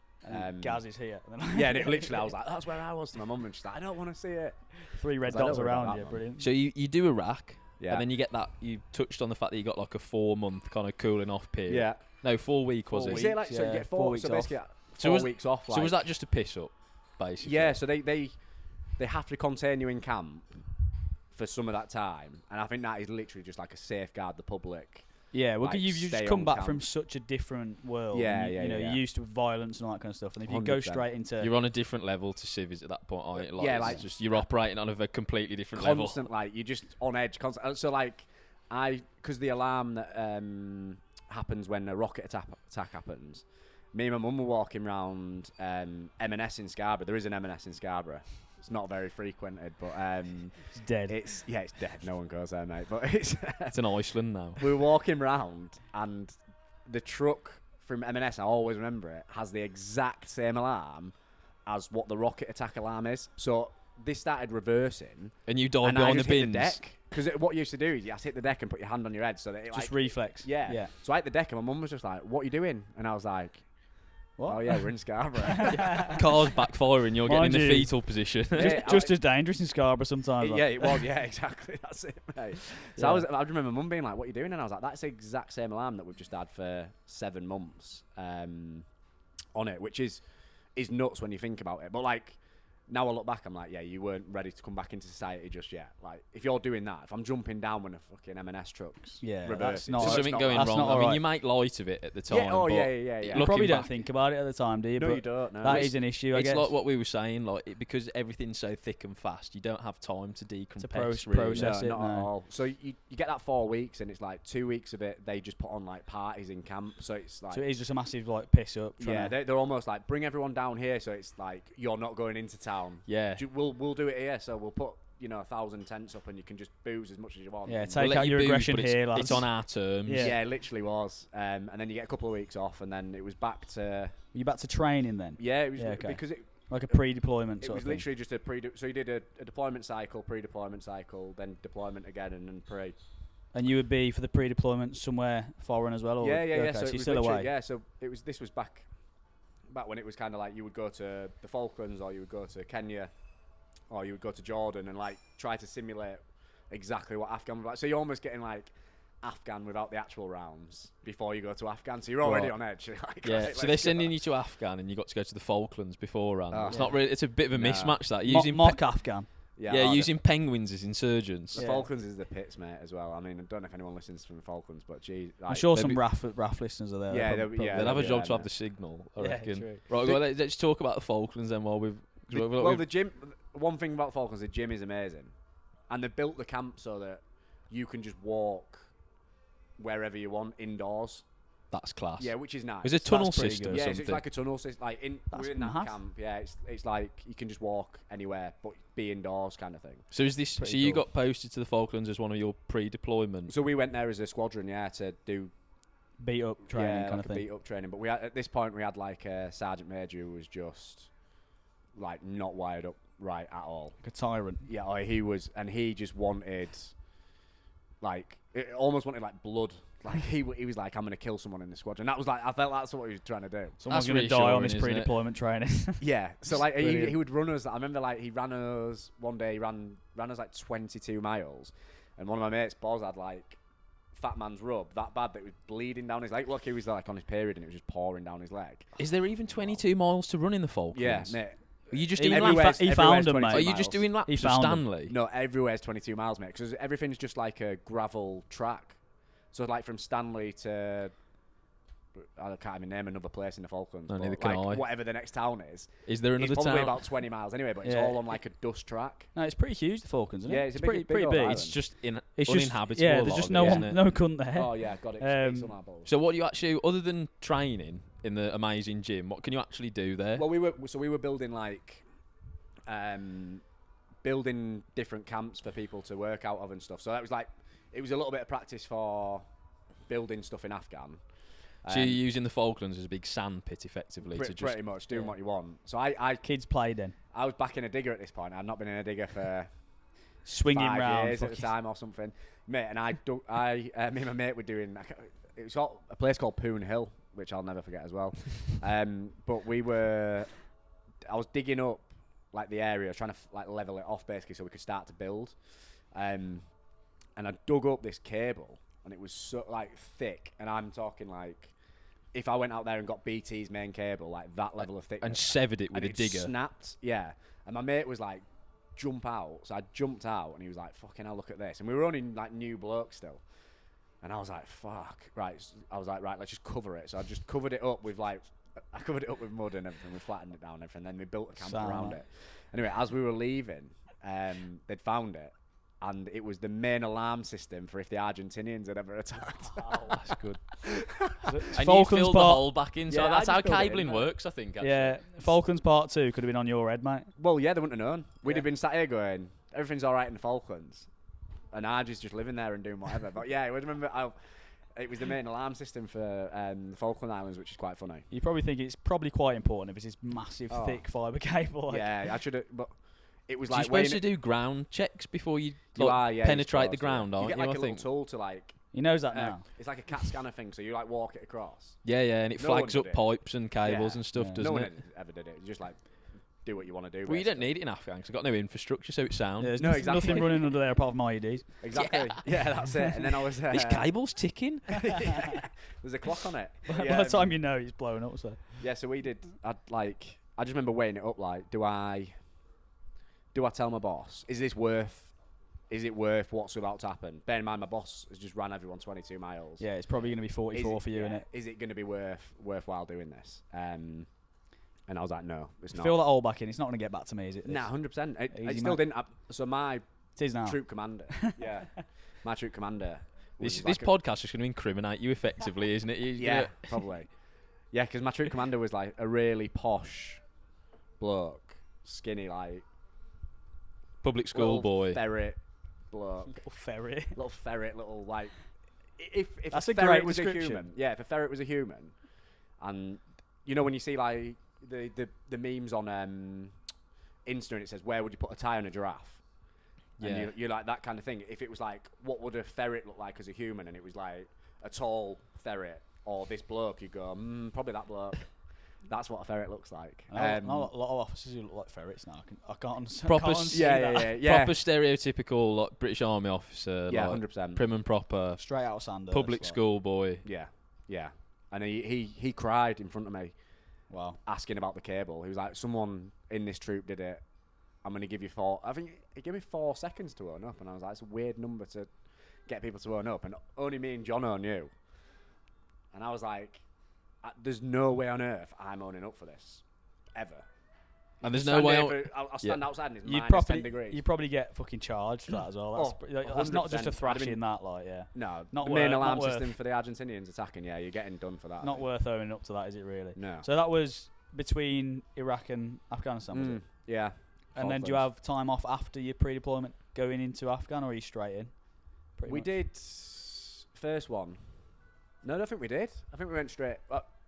Gaz is here. Yeah, and literally I was like, that's where I was to my mum, and she's like, I don't want to see it. 3 red dots around you, brilliant. So you do Iraq, Yeah. and then you get that. You touched on the fact that you got like a 4-month kind of cooling off period. Yeah. No, 4 week was 4 it? weeks. Is it like, so you get 4 weeks so off. basically 4 weeks off. So was that just a piss up, basically? Yeah, so they have to contain you in camp for some of that time, and I think that is literally just like a safeguard the public. Yeah, well, like, you've just stay come on back camp. from such a different world. Yeah, and yeah, you know, yeah. you're used to violence and all that kind of stuff. And if you go 100%. straight into... You're on a different level to civvies at that point, aren't you? Like, Yeah, it's like- just you're operating on a completely different level. Constant, like you're just on edge. Constant. So like, because the alarm that happens when a rocket attack happens. Me and my mum were walking around M&S in Scarborough. There is an M&S in Scarborough. It's not very frequented, but It's dead. it's dead. No one goes there, mate. But it's It's in Iceland now. we were walking round, and the truck from M&S, I always remember it, has the exact same alarm as what the rocket attack alarm is. So this started reversing, And you died and I behind the just hit the bins. deck. Because what you used to do is you have to hit the deck and put your hand on your head so that it Just like, reflex. yeah. So I hit the deck, and my mum was just like, "What are you doing?" And I was like, What? "Oh yeah, we're in Scarborough." Cars backfiring, you're getting Mind in the you. fetal position. Yeah, Just as dangerous in Scarborough sometimes. Yeah, it was. Yeah, exactly. That's it, mate. So Yeah. I remember mum being like, "What are you doing?" And I was like, "That's the exact same alarm that we've just had for 7 months on it," which is nuts when you think about it. But like, now I look back, I'm like, yeah, you weren't ready to come back into society just yet. Like, if you're doing that, if I'm jumping down when a fucking M&S truck's Yeah, that's reversing, not- There's that's something going that's wrong. not I mean, alright. you make light of it at the time. Yeah, oh but yeah. You looking probably don't back, think about it at the time, do you? No, But you don't. No. that is an issue, I it's guess. like what we were saying, like because everything's so thick and fast, you don't have time to decompress. process really. it, not at no. all. So you get that 4 weeks, and it's like 2 weeks of it. They just put on like parties in camp, so it's like So it is just a massive like piss up. yeah, they're almost like bring everyone down here. So it's like you're not going into town. Yeah. We'll do it here. So we'll put 1,000 tents up, and you can just booze as much as you want. Yeah, And take We'll let out you your booze, aggression but here, it's, lads. it's on our terms. Yeah. yeah, it literally was. And then you get a couple of weeks off, and then it was back to You back to training then? yeah. It was Yeah, okay. because it Like a pre-deployment it sort was of thing? literally just so you did a deployment cycle, pre-deployment cycle, then deployment again, and then pre. And you would be for the pre-deployment somewhere foreign as well? Or Yeah. Okay, So so it you're was still literally- away? Yeah, so this was back when it was kind of like you would go to the Falklands, or you would go to Kenya, or you would go to Jordan, and like try to simulate exactly what Afghan was like. So you're almost getting like Afghan without the actual rounds before you go to Afghan. So you're already Right. on edge. Like, Yeah, right, so let's they're go. sending you to Afghan, and you got to go to the Falklands beforehand. Oh. It's Yeah. not really. It's a bit of a No. mismatch that Mock, using mock Afghan. yeah, oh, using penguins as insurgents. the Yeah. Falklands is the pits, mate, as well. I mean, I don't know if anyone listens from the Falklands, but gee, I'm like, sure they'd some be- RAF listeners are there. Yeah, They'll they'll- yeah, They'll have a yeah, job to no. have the signal, I Yeah, reckon. true. Right, well, let's talk about the Falklands then while we've. the gym. One thing about Falklands, the gym is amazing, and they built the camp so that you can just walk wherever you want indoors. That's class. Yeah, which is nice. There's a tunnel That's pretty system good. or Yeah, something. it's like a tunnel system. Like we're in that mad. camp. Yeah, it's like you can just walk anywhere, but be indoors kind of thing. So is this? Pretty So you cool. got posted to the Falklands as one of your pre-deployment. So we went there as a squadron, yeah, to do Beat up training yeah, kind like of a thing. beat up training. But we had, at this point we had like a sergeant major who was just like not wired up right at all. Like a tyrant. Yeah, like, he was, and he just wanted like it almost wanted like blood. Like he was like, I'm gonna kill someone in the squadron. That was like, I felt that's what he was trying to do. Someone's That's going to die on his reassuring, isn't it? pre-deployment training. Yeah, so like Brilliant. he would run us. I remember like he ran us one day. He ran us like 22 miles, and one of my mates, Boz, had like fat man's rub that bad that it was bleeding down his leg. Look, he was like on his period and it was just pouring down his leg. Is there even 22 miles to run in the Falklands? Yeah, mate. Are you just He- doing everywhere- laps? he everywhere's found 'em, 22 Are you miles. just doing laps He of found 'em. Stanley? No, everywhere's 22 miles, mate, because everything's just like a gravel track. So like from Stanley to I can't even name another place in the Falklands. No, but neither can like I. whatever the next town is. Is there It's another probably town? about 20 miles anyway, but it's Yeah. all on like a dust track. No, it's pretty huge, the Falklands, isn't it? Yeah, it's a pretty big old big. island. It's just It's just uninhabitable. yeah. a There's lot just of no it, one, isn't it? no cunt there. Oh yeah, got it. It's on our balls. So what do you actually, other than training in the amazing gym, what can you actually do there? Well, we were building like, building different camps for people to work out of and stuff. So that was like, it was a little bit of practice for building stuff in Afghan. So you're using the Falklands as a big sand pit, effectively, to just pretty much doing what you want. So I Kids played then, I was back in a digger at this point. I'd not been in a digger for swinging 5 round. years at the time or something, mate. And me and my mate were doing. It was a place called Poon Hill, which I'll never forget as well. But I was digging up like the area, trying to like level it off basically, so we could start to build. And I dug up this cable, and it was so like thick, and I'm talking like, if I went out there and got BT's main cable, like that level of thickness, and severed it with and a digger. snapped, yeah. And my mate was like, jump out. So I jumped out, and he was like, fucking hell, look at this. And we were only like new blokes still. And I was like, fuck. Right. I was like, right, let's just cover it. So I just covered it up with like, I covered it up with mud and everything. We flattened it down and everything. Then we built a camp around it. Anyway, as we were leaving, they'd found it. And it was the main alarm system for if the Argentinians had ever attacked. Oh, that's good. And you Falklands filled the part- hole back in, so Yeah, that's I how just filled it in, cabling mate. works, I think. Actually. Yeah, Falklands Part 2 could have been on your head, mate. Well, yeah, they wouldn't have known. We'd Yeah. have been sat here going, everything's all right in the Falklands. And Argie's just living there and doing whatever. But yeah, I remember it was the main alarm system for the Falkland Islands, which is quite funny. You probably think it's probably quite important if it's this massive, Oh. thick fibre cable. Like, Yeah, I should have, but it was So you're like supposed to weighing do ground checks before you, You like, are, yeah, you're penetrate the supposed to. ground, aren't you? you? Get like I a think. little tool to like, he knows that now. it's like a CAT scanner thing, so you like walk it across. Yeah, and it No one flags did up it. pipes and cables Yeah. and stuff, Yeah. doesn't No it? one ever did it. You just like do what you want to do. Well, you don't basically. need it in Afghan because I've got no infrastructure, so it's sound. Yeah, there's No, exactly. nothing running under there apart from IEDs. Exactly. Yeah, that's it. And then I was. This cable's ticking. Yeah, there's a clock on it. By the time you know, it's blown up. So Yeah, so we did. I just remember weighing it up. Like, do I tell my boss? Is it worth what's about to happen? Bear in mind, my boss has just ran everyone 22 miles. yeah, it's probably going to be 44 for you, yeah, innit? Is it going to be worthwhile doing this? And I was like, no, it's not. Fill that hole back in. It's not going to get back to me, is it? Nah, 100%. I Easy, still man. didn't. So my It is now. troop commander, my troop commander. This was like podcast is going to incriminate you effectively, isn't it? yeah, probably. Yeah, because my troop commander was like a really posh bloke, skinny, like Public school little boy. ferret bloke. Little ferret. Little ferret, little like. If That's a a ferret great was description. a human, yeah, if a ferret was a human, and you know when you see like the memes on Insta and it says where would you put a tie on a giraffe? Yeah. And you like that kind of thing. If it was like what would a ferret look like as a human, and it was like a tall ferret or this bloke, you go probably that bloke. That's what a ferret looks like. A lot of officers who look like ferrets now. I can't understand. Proper Can't s- unsee yeah, that. yeah. Proper stereotypical like British Army officer. Yeah, like, 100%. Prim and proper. Straight out of Sandhurst. Public like. school boy. Yeah. And he cried in front of me, Wow. asking about the cable. He was like, someone in this troop did it. I'm going to give you 4. I think he gave me 4 seconds to own up. And I was like, it's a weird number to get people to own up. And only me and Jono knew. And I was like, there's no way on earth I'm owning up for this. Ever. And there's no way I'll stand outside and it's You'd minus 10 probably degrees. you probably get fucking charged for that as well. That's not just a 100%. thrashing that, like, yeah. No, Not the worth- main not alarm worth. system for the Argentinians attacking, yeah, you're getting done for that. Not worth owning up to that, is it really? No. So that was between Iraq and Afghanistan, was it? Yeah. And then do you have time off after your pre-deployment going into Afghan, or are you straight in? Pretty We much? did first one. No, I don't think we did. I think we went straight.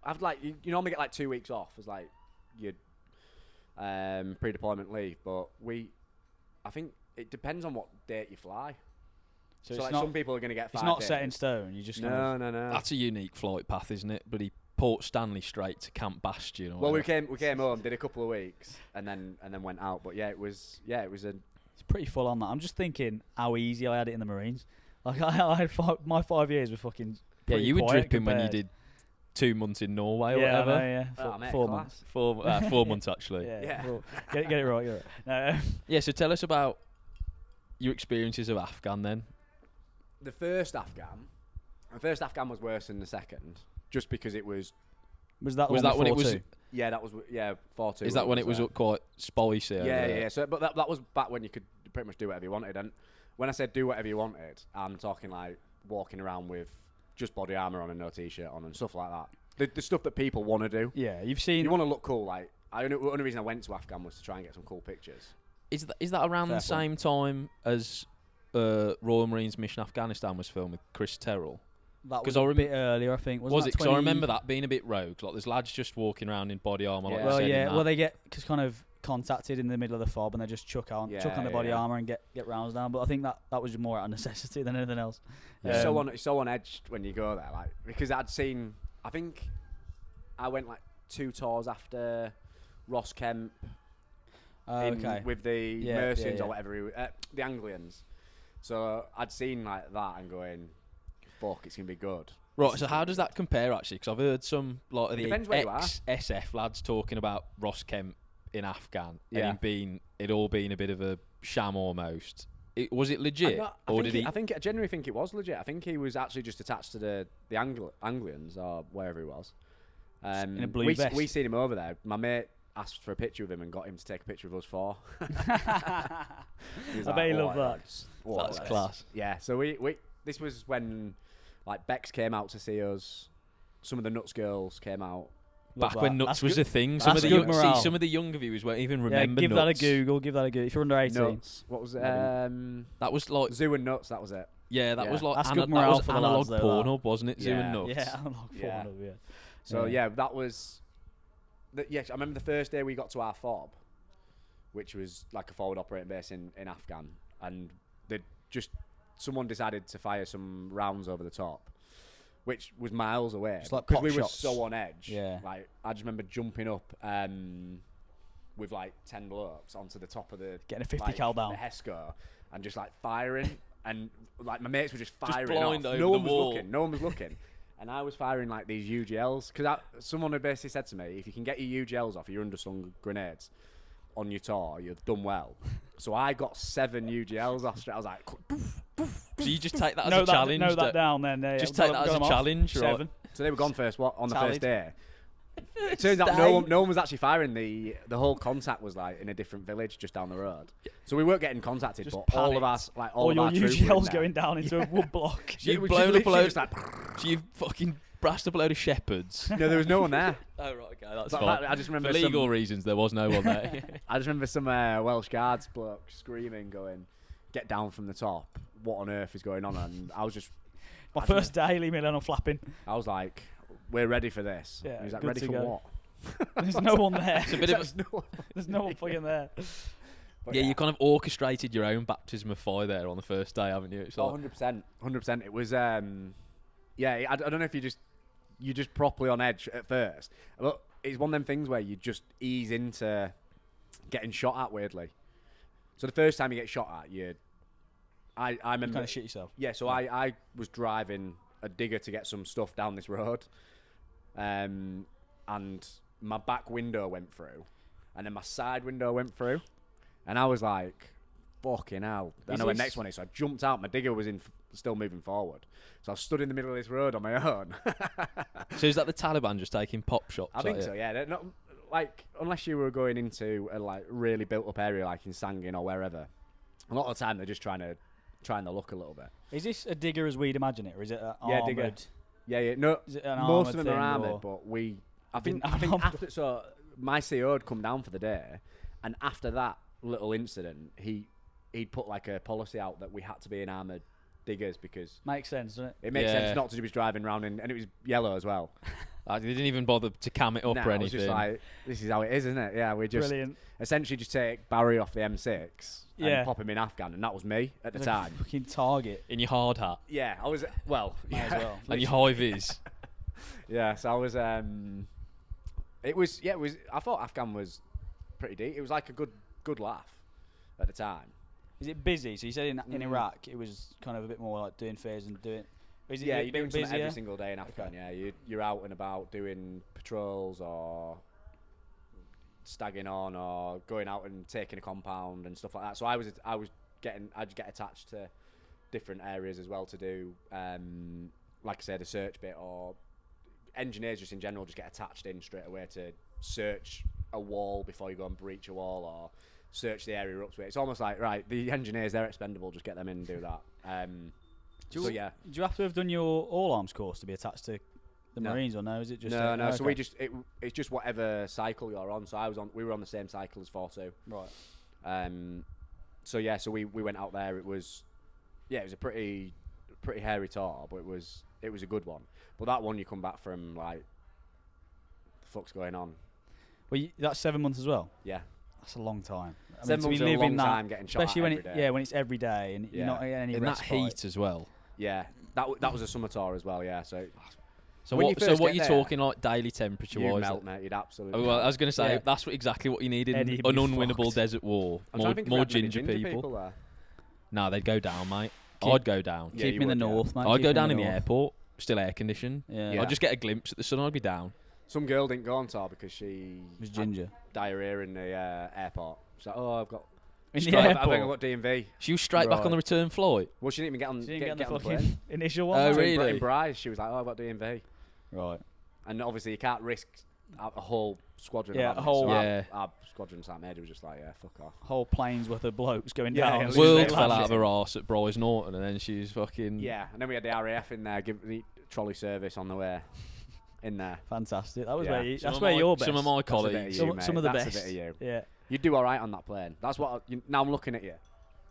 I've like you normally get like 2 weeks off as like your pre-deployment leave, but I think it depends on what date you fly. So it's like not, some people are going to get 5 it's not days. set in stone. You just No. That's a unique flight path, isn't it? But he Port Stanley straight to Camp Bastion. Or Well, we whatever. came home, did a couple of weeks, and then went out. But yeah, it was a It's pretty full on that. I'm just thinking how easy I had it in the Marines. Like I had my 5 years were fucking. Yeah, pretty you were quiet dripping when you compared. did 2 months in Norway or Yeah, I whatever. know, yeah. Oh, mate, 4 class. months. 4 months actually. Yeah. Well, get it right. Get it right. No, Yeah, so tell us about your experiences of Afghan then. the first Afghan was worse than the second, just because it was. was that Was the that one when it before was? two? Yeah, that was 4-2. Is that when it was quite spicy? over Yeah, there? yeah. So, but that was back when you could pretty much do whatever you wanted. And when I said do whatever you wanted, I'm talking like walking around with just body armor on and no t-shirt on and stuff like that. The stuff that people want to do. Yeah, you've seen. You want to look cool. Like, the only reason I went to Afghan was to try and get some cool pictures. Is that around Fair the same time as Royal Marines Mission Afghanistan was filmed with Chris Terrell? That 'Cause was I a bit earlier, I think. Was it? Because I 20? remember that being a bit rogue. Like there's lads just walking around in body armor. Like Yeah. you Well, said in yeah. that. Well, they get kind of contacted in the middle of the fob, and they just chuck on the body armor and get rounds down. But I think that was more out of necessity than anything else. It's so on edge when you go there, like, because I'd seen. I think I went like 2 tours after Ross Kemp Okay. with the Yeah, Mercians yeah. or whatever, the Anglians. So I'd seen like that and going, "Fuck, it's gonna be good." Right, so how does that compare actually? Because I've heard some like of It the depends where you are. ex-SF lads talking about Ross Kemp in Afghan Yeah. and it all being a bit of a sham almost. Was it legit, I think I genuinely think it was legit. I think he was actually just attached to the Anglians or wherever he was. In a blue we vest. we seen him over there. My mate asked for a picture of him and got him to take a picture of us 4. I bet he loved that. That's class. Yeah, so we this was when like Bex came out to see us. Some of the Nuts girls came out. Back when Nuts was a thing. That's good morale. Some of the younger viewers won't even Yeah, remember give Nuts. that a Google. Give that a Google. If you're under 18. Nuts. What was it? That was like Zoo and Nuts. That was it. yeah, that Yeah. was like That's that good morale was for the analog lads, though, that. Pornhub, wasn't it? Zoo and Yeah. Nuts. Yeah, analog Yeah. Pornhub, yeah. So yeah, that was. Yes, I remember the first day we got to our fob, which was like a forward operating base in Afghan, and someone decided to fire some rounds over the top, which was miles away. Just like because pop we were shots. so on edge. Yeah. Like I just remember jumping up with like 10 blokes onto the top of the Getting a 50 like, cal down. the Hesco and just like firing and like my mates were just firing blind off. over No the one was wall. looking. No one was looking. And I was firing like these UGLs because someone had basically said to me, if you can get your UGLs off your underslung grenades on your tour, you've done well. So I got 7 UGLs off straight. I was like, So you just take that as Note a challenge. Note that down then. Just Got take that as them a off. challenge, right? 7. so they were gone first. What on the Tallied. first day? It turns out no one was actually firing. The whole contact was like in a different village just down the road. So we weren't getting contacted, Just but all of panicked. us, like All of your our troops were in UGLs there. going down into a wood block. So you've Which blown is up a literally load. just like, So you've fucking brassed up a load of shepherds. no, there was no one there. Oh right, okay, that's But fine. I just remember For legal some, reasons, there was no one there. I just remember some Welsh guards bloke screaming, going, "Get down from the top! What on earth is going on?" And I was just, My first day, leave me alone, I'm flapping. I was like, "We're ready for this." Yeah, And he's like, good "Ready to for go. what?" There's no one there. It's a bit of There's no one. There's no one fucking there. But yeah, you kind of orchestrated your own baptism of fire there on the first day, haven't you? It's like, 100%. It was, yeah. I don't know if you just properly on edge at first. But it's one of them things where you just ease into getting shot at weirdly. So the first time you get shot at, I remember You kind of shit yourself. Yeah, so I was driving a digger to get some stuff down this road, and my back window went through, and then my side window went through, and I was like, fucking hell. I know where the next one is, so I jumped out, my digger was still moving forward. So I stood in the middle of this road on my own. so is that the Taliban just taking pop shots? I think at so, you? yeah. like, unless you were going into a like really built up area like in Sangin or wherever, a lot of the time they're just trying to look a little bit. Is this a digger as we'd imagine it, or is it an Yeah, armoured? digger. Yeah. No, Is it an most armoured of them are thing, armoured, or- but I think armoured. after, so my CO had come down for the day, and after that little incident, he'd put like a policy out that we had to be in armoured diggers because Makes sense, doesn't it? it makes Yeah. sense not to just driving around and it was yellow as well. They didn't even bother to cam it up Nah, or it was anything. just like, this is how it is, isn't it? Yeah, we just Brilliant. essentially just take Barry off the M6 Yeah. and pop him in Afghan, and that was me at the Like a time. fucking target. In your hard hat Yeah, I was, well, May as well. and your high vis. yeah, so I was, I thought Afghan was pretty deep. It was like a good laugh at the time. Is it busy? So you said in Mm. Iraq it was kind of a bit more like doing fairs and doing. Is it Yeah, a you're bit doing something busier? every single day in Afghan. Yeah, you're out and about doing patrols or stagging on or going out and taking a compound and stuff like that. So I'd get attached to different areas as well to do, like I said, the search bit, or engineers just in general just get attached in straight away to search a wall before you go and breach a wall or search the area up to it. It's almost like, right, the engineers, they're expendable, just get them in and do that. Do So you, yeah. do you have to have done your all arms course to be attached to the No. Marines, or no? Is it just No. okay. So it's just whatever cycle you're on. So we were on the same cycle as 4-2. Right. So yeah, so we went out there. It was a pretty hairy tour, but it was a good one. But that one, you come back from like, the fuck's going on? Well, that's 7 months as well. Yeah, That's a long time. I 7 to be months is a living long that, time getting shot especially at when every day. when it's every day and you're Yeah. not getting any In that respite. heat as well. Yeah, that was a summer tour as well. Yeah, so So When what? you So first what get you're there, talking like daily temperature you'd wise? melt, mate. You'd absolutely. Oh, well, I melt. was going to say Yeah. that's exactly what you need in Eddie, an you'd be unwinnable fucked. desert war. I'm trying to think if we More had many ginger people. there. No, they'd go down, mate. Keep- I'd go down. Yeah, Keep you him in the would, yeah. north, mate. I'd Keep go him down in the north. airport, still air conditioned. Yeah. Yeah. I'd just get a glimpse at the sun. I'd be down. Some girl didn't go on tour because she It was had ginger. diarrhea in the airport. She's like, oh, I've got. In She's the got- I think I've airport. got DMV. She was straight back on Right. the return flight. Well, she didn't even get on. She didn't get on the the plane. fucking initial one. Oh, mate? really? In Bryce, she was like, oh, I've got DMV. Right. And obviously, you can't risk a whole squadron. Yeah, of a whole- admin, so Yeah. Our squadron sat made. It was just like, yeah, fuck off. Whole plane's worth of blokes going Yeah, down. yeah, as literally. soon as World they fell land. out of her arse at Bryce Norton, and then she's fucking. Yeah, and then we had the RAF in there, give the trolley service on the way in there. Fantastic. That was Yeah. where you, Some that's of where my- you're best. Some of my That's a bit of colleagues. you, Some- mate. some of the That's best. a bit of you. Yeah. You'd do all right on that plane. That's what. Now I'm looking at you.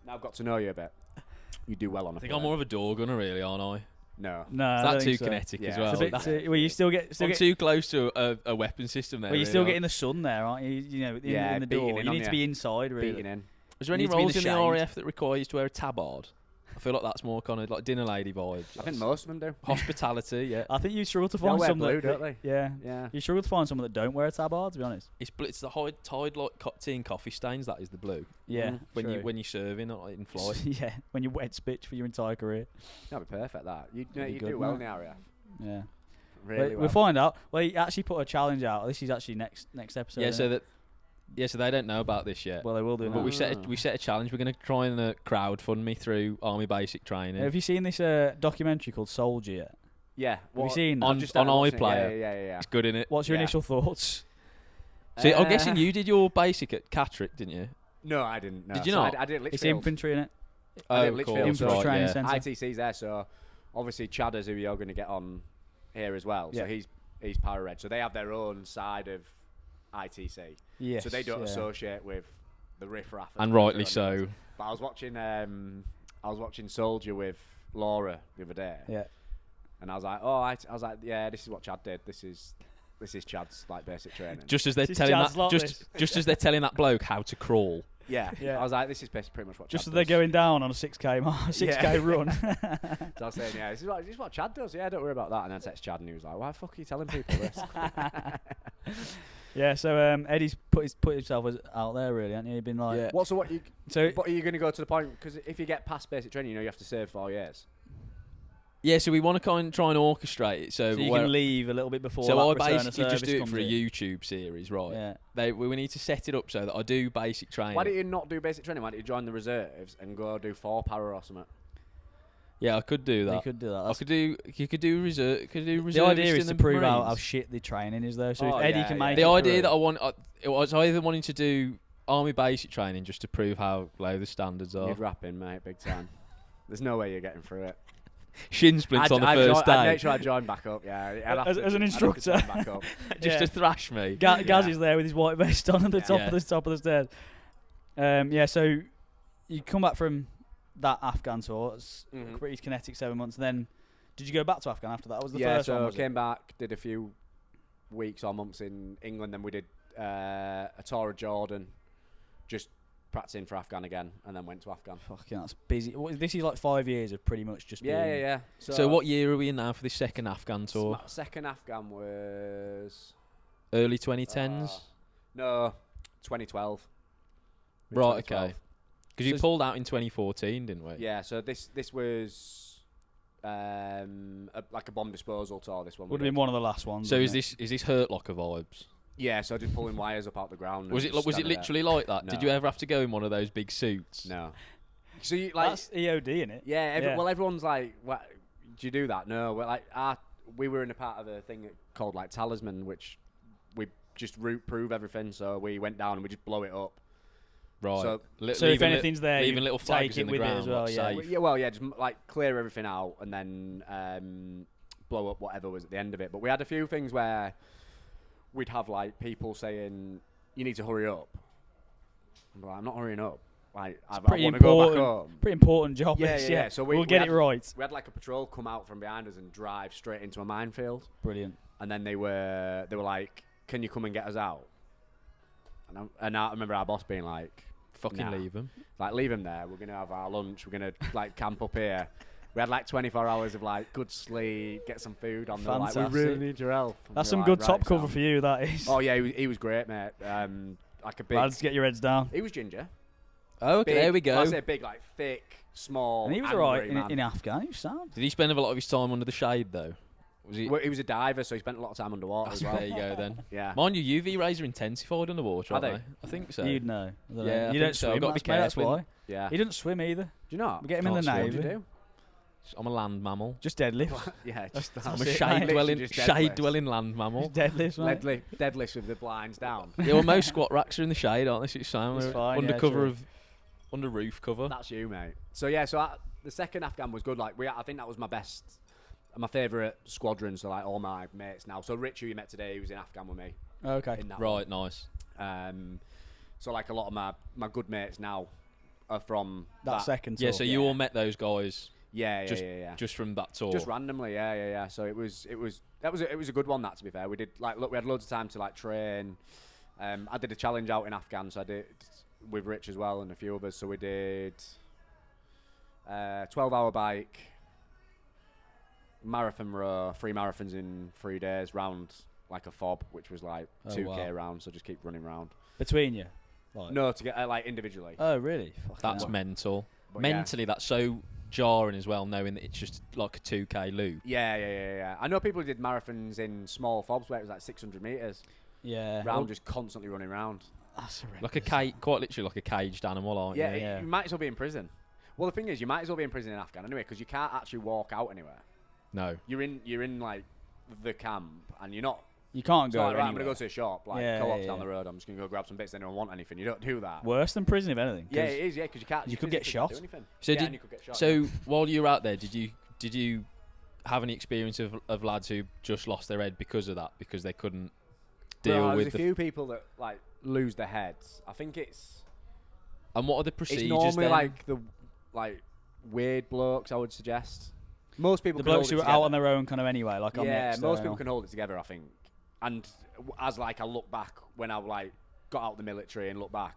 Now I've got to know you a bit. You do well on a I think plane. I'm more of a door gunner, really, aren't I? No. No, I Is don't that too think so. kinetic Yeah. as well? It's It's a bit That- too, well, you still get I'm too close to a weapon system there. well, you're really, still aren't getting the sun there, aren't you? You know, Yeah, in the beating door. in You on need to you. be inside, really. Beating in. Is there any need to be in roles the in the shade. RAF that require you to wear a tabard? I feel like that's more kind of like dinner lady vibes. I think most of them do. Hospitality, yeah. I think you struggle to They all find wear some blue, that, don't they? Yeah. Yeah. You struggle to find someone that don't wear a tabard, to be honest. It's the high tide like tea and coffee stains. That is the blue. Yeah. Mm. When you're serving or in flight. yeah, when you wet spitch for your entire career. That'd be perfect. That you That'd be you good, do well in mate. the RAF. Yeah. Really We'll well. find out. Well, he actually put a challenge out. This is actually next episode. Yeah, isn't so they don't know about this yet. it? Well, they will do but now. we set a challenge. We're going to try and crowdfund me through Army Basic Training. Have you seen this documentary called Soldier yet? Yeah. Have you seen that? on- Just on started watching it. iPlayer? Yeah. It's good in it. What's your Yeah. initial thoughts? See, I'm Uh, guessing you did your basic at Catterick, didn't you? No, I didn't. No. Did you So not? I did It's Litchfield. infantry, innit? I did of Litchfield, course, Infantry right, training yeah. centre. ITC's there, so obviously Chadders, who you're going to get on here as well. So Yeah. he's Para Red. So they have their own side of ITC. Yes. So they don't yeah. associate with the riffraff. And rightly so. But I was watching Soldier with Laura the other day, Yeah. and I was like, I was like, yeah, this is what Chad did. This is Chad's like basic training. Just as they're This is telling Jazz that, like just as they're telling that bloke how to crawl. yeah. Yeah. I was like, this is pretty much what. Just Chad as they're does. going down on a 6k 6k run. So I was saying, yeah, this is what Chad does. Yeah, don't worry about that. And then I text Chad, and he was like, why the fuck are you telling people this? Yeah. So Eddie's put himself out there, really, hasn't he? He's been like, Yeah. What you? so But are you going to go to the point? Because if you get past basic training, you have to serve 4 years. Yeah, so we want to kind of try and orchestrate it. So, so you where- can leave a little bit before. so that I return of basically just service do it comes for a in. YouTube series, right? Yeah. We need to set it up so that I do basic training. Why don't you not do basic training? Why don't you join the reserves and go do 4 para or something? Yeah, I could do that. You could do that. I That's- could do. You could do reserve. Could do the reservist idea is in to the prove how Marines. shit the training is, though. So Oh, if Eddie yeah, can yeah. make The it idea through- that I want, it was either wanting to do army basic training just to prove how low the standards are. You'd rap in, mate, big time. There's no way you're getting through it. Shin splints on the first I'd day, make sure I join back up. Yeah, I'd have As- to- as an I'd have to instructor. join back up. just Yeah. to thrash me. Gaz Yeah. is there with his white vest on at the top Yeah. of the top of the stairs. Yeah, so you come back from that Afghan tour. It's Mhm. pretty kinetic 7 months. And then, did you go back to Afghan after that? That was the Yeah, first so one. I Was came back, did a few weeks or months in England, then we did a tour of Jordan, just practicing for Afghan again, and then went to Afghan. Fucking, that's busy. This is like 5 years of pretty much just Yeah, being. yeah. So what year are we in now for this second Afghan My tour? second Afghan was Early 2010s. no, 2012. Right. 2012. Okay. Because you So- pulled out in 2014, didn't we? Yeah, so this was like a bomb disposal tour. This one Would we have been did. one of the last ones. So wouldn't is this Hurt Locker vibes? Yeah, so just pulling wires up out the ground. Was and it just was it standing there. literally like that? Did No. you ever have to go in one of those big suits? No. So you it? like That's EOD, innit? yeah, Yeah. well everyone's like, what? Do you do that? No, well, like we were in a part of a thing called like Talisman, which we just route prove everything. So we went down and we just blow it up. Right. So- So if anything's there, leaving you little take flags it in the with it ground, as well, like, yeah. safe. Yeah, just like clear everything out and then blow up whatever was at the end of it. But we had a few things where we'd have like people saying, "You need to hurry up." I'm like, "I'm not hurrying up. Like, I pretty want to go back important. home." Pretty important job. Yeah, this, yeah, yeah. So we'll we get had- it right. We had like a patrol come out from behind us and drive straight into a minefield. Brilliant. And then they were like, "Can you come and get us out?" And I remember our boss being like, Fucking Nah. leave them. "Like, leave him there. We're gonna have our lunch. We're gonna like camp up here." We had like 24 hours of like good sleep, get some food on. There. Like, we really Fantastic. need your help. And That's we some were good like, top "Right, cover Sam." for you, that is. Oh yeah, he was great, mate. Like a big. Lads, get your heads down. He was ginger. Oh, okay, Big, there we go. I say big, like thick, small. And he was angry alright man. in Afghan. He was sound. Did he spend a lot of his time under the shade though? Was he? Well, he was a diver, so he spent a lot of time underwater as well. There you go then. Yeah. Mind you, UV rays are intensified underwater, Are aren't they? I think so. You'd know. I don't Yeah, know. I You think don't so. I've swim. got to be That's careful. why. Yeah. He doesn't swim either. Do you not? We get him in the Can't swim. What do Navy. you do? I'm a land mammal. Just deadlifts. Yeah, just That's I'm a it, mate. shade dwelling, Literally just shade deadlifts. dwelling land mammal. Deadlifts, mate. deadlifts with the blinds down. Yeah, well, most squat racks are in the shade, aren't they? So it's fine. It's We're fine, under yeah, cover true. of, under roof cover. That's you, mate. So yeah, the second Afghan was good. Like I think that was my best, my favourite squadron. So like all my mates now. So Rich, who you met today, he was in Afghan with me. Okay. In that Right, nice. one. So like a lot of my good mates now are from That second tour. Yeah, so you all met those guys Yeah, just- yeah. just from that tour. Just randomly, yeah. So it was a good one. That, to be fair, we did like we had loads of time to like train. I did a challenge out in Afghan, so I did with Rich as well and a few others. So we did 12-hour bike, marathon row, 3 marathons in 3 days, round like a fob, which was like Oh, 2k wow. round. So just keep running round. Between you. Like. No, to get like individually. Oh, really? Fucking That's hell. mental. But yeah. Mentally, that's so jarring as well, knowing that it's just like a 2k loop. Yeah. I know people who did marathons in small fobs where it was like 600 meters Yeah. round, just constantly running round. That's horrendous. Like a quite literally like a caged animal, aren't Yeah, you? Yeah. you might as well be in prison. Well, the thing is, you might as well be in prison in Afghan anyway, because you can't actually walk out anywhere. No. You're in like the camp, and you're not. You can't It's go like, right, I'm anywhere. gonna go to a shop, like Yeah, co-op's yeah, down yeah. the road. I'm just gonna go grab some bits. They don't want anything. You don't do that. Worse than prison, if anything. 'cause Yeah, it is. Yeah, because you can't. you could get physically can't shot. do anything. So Yeah, did- and you could get shot. So while you were out there, did you have any experience of lads who just lost their head because of that, because they couldn't deal Well, with there's a few people that like lose their heads. I think it's And what are the procedures normally then? like the weird blokes. I would suggest most people the can blokes hold who it are out together. on their own, kind of anyway. Like on the Yeah, most people external. can hold it together, I think. And as like I look back when I like got out of the military and look back,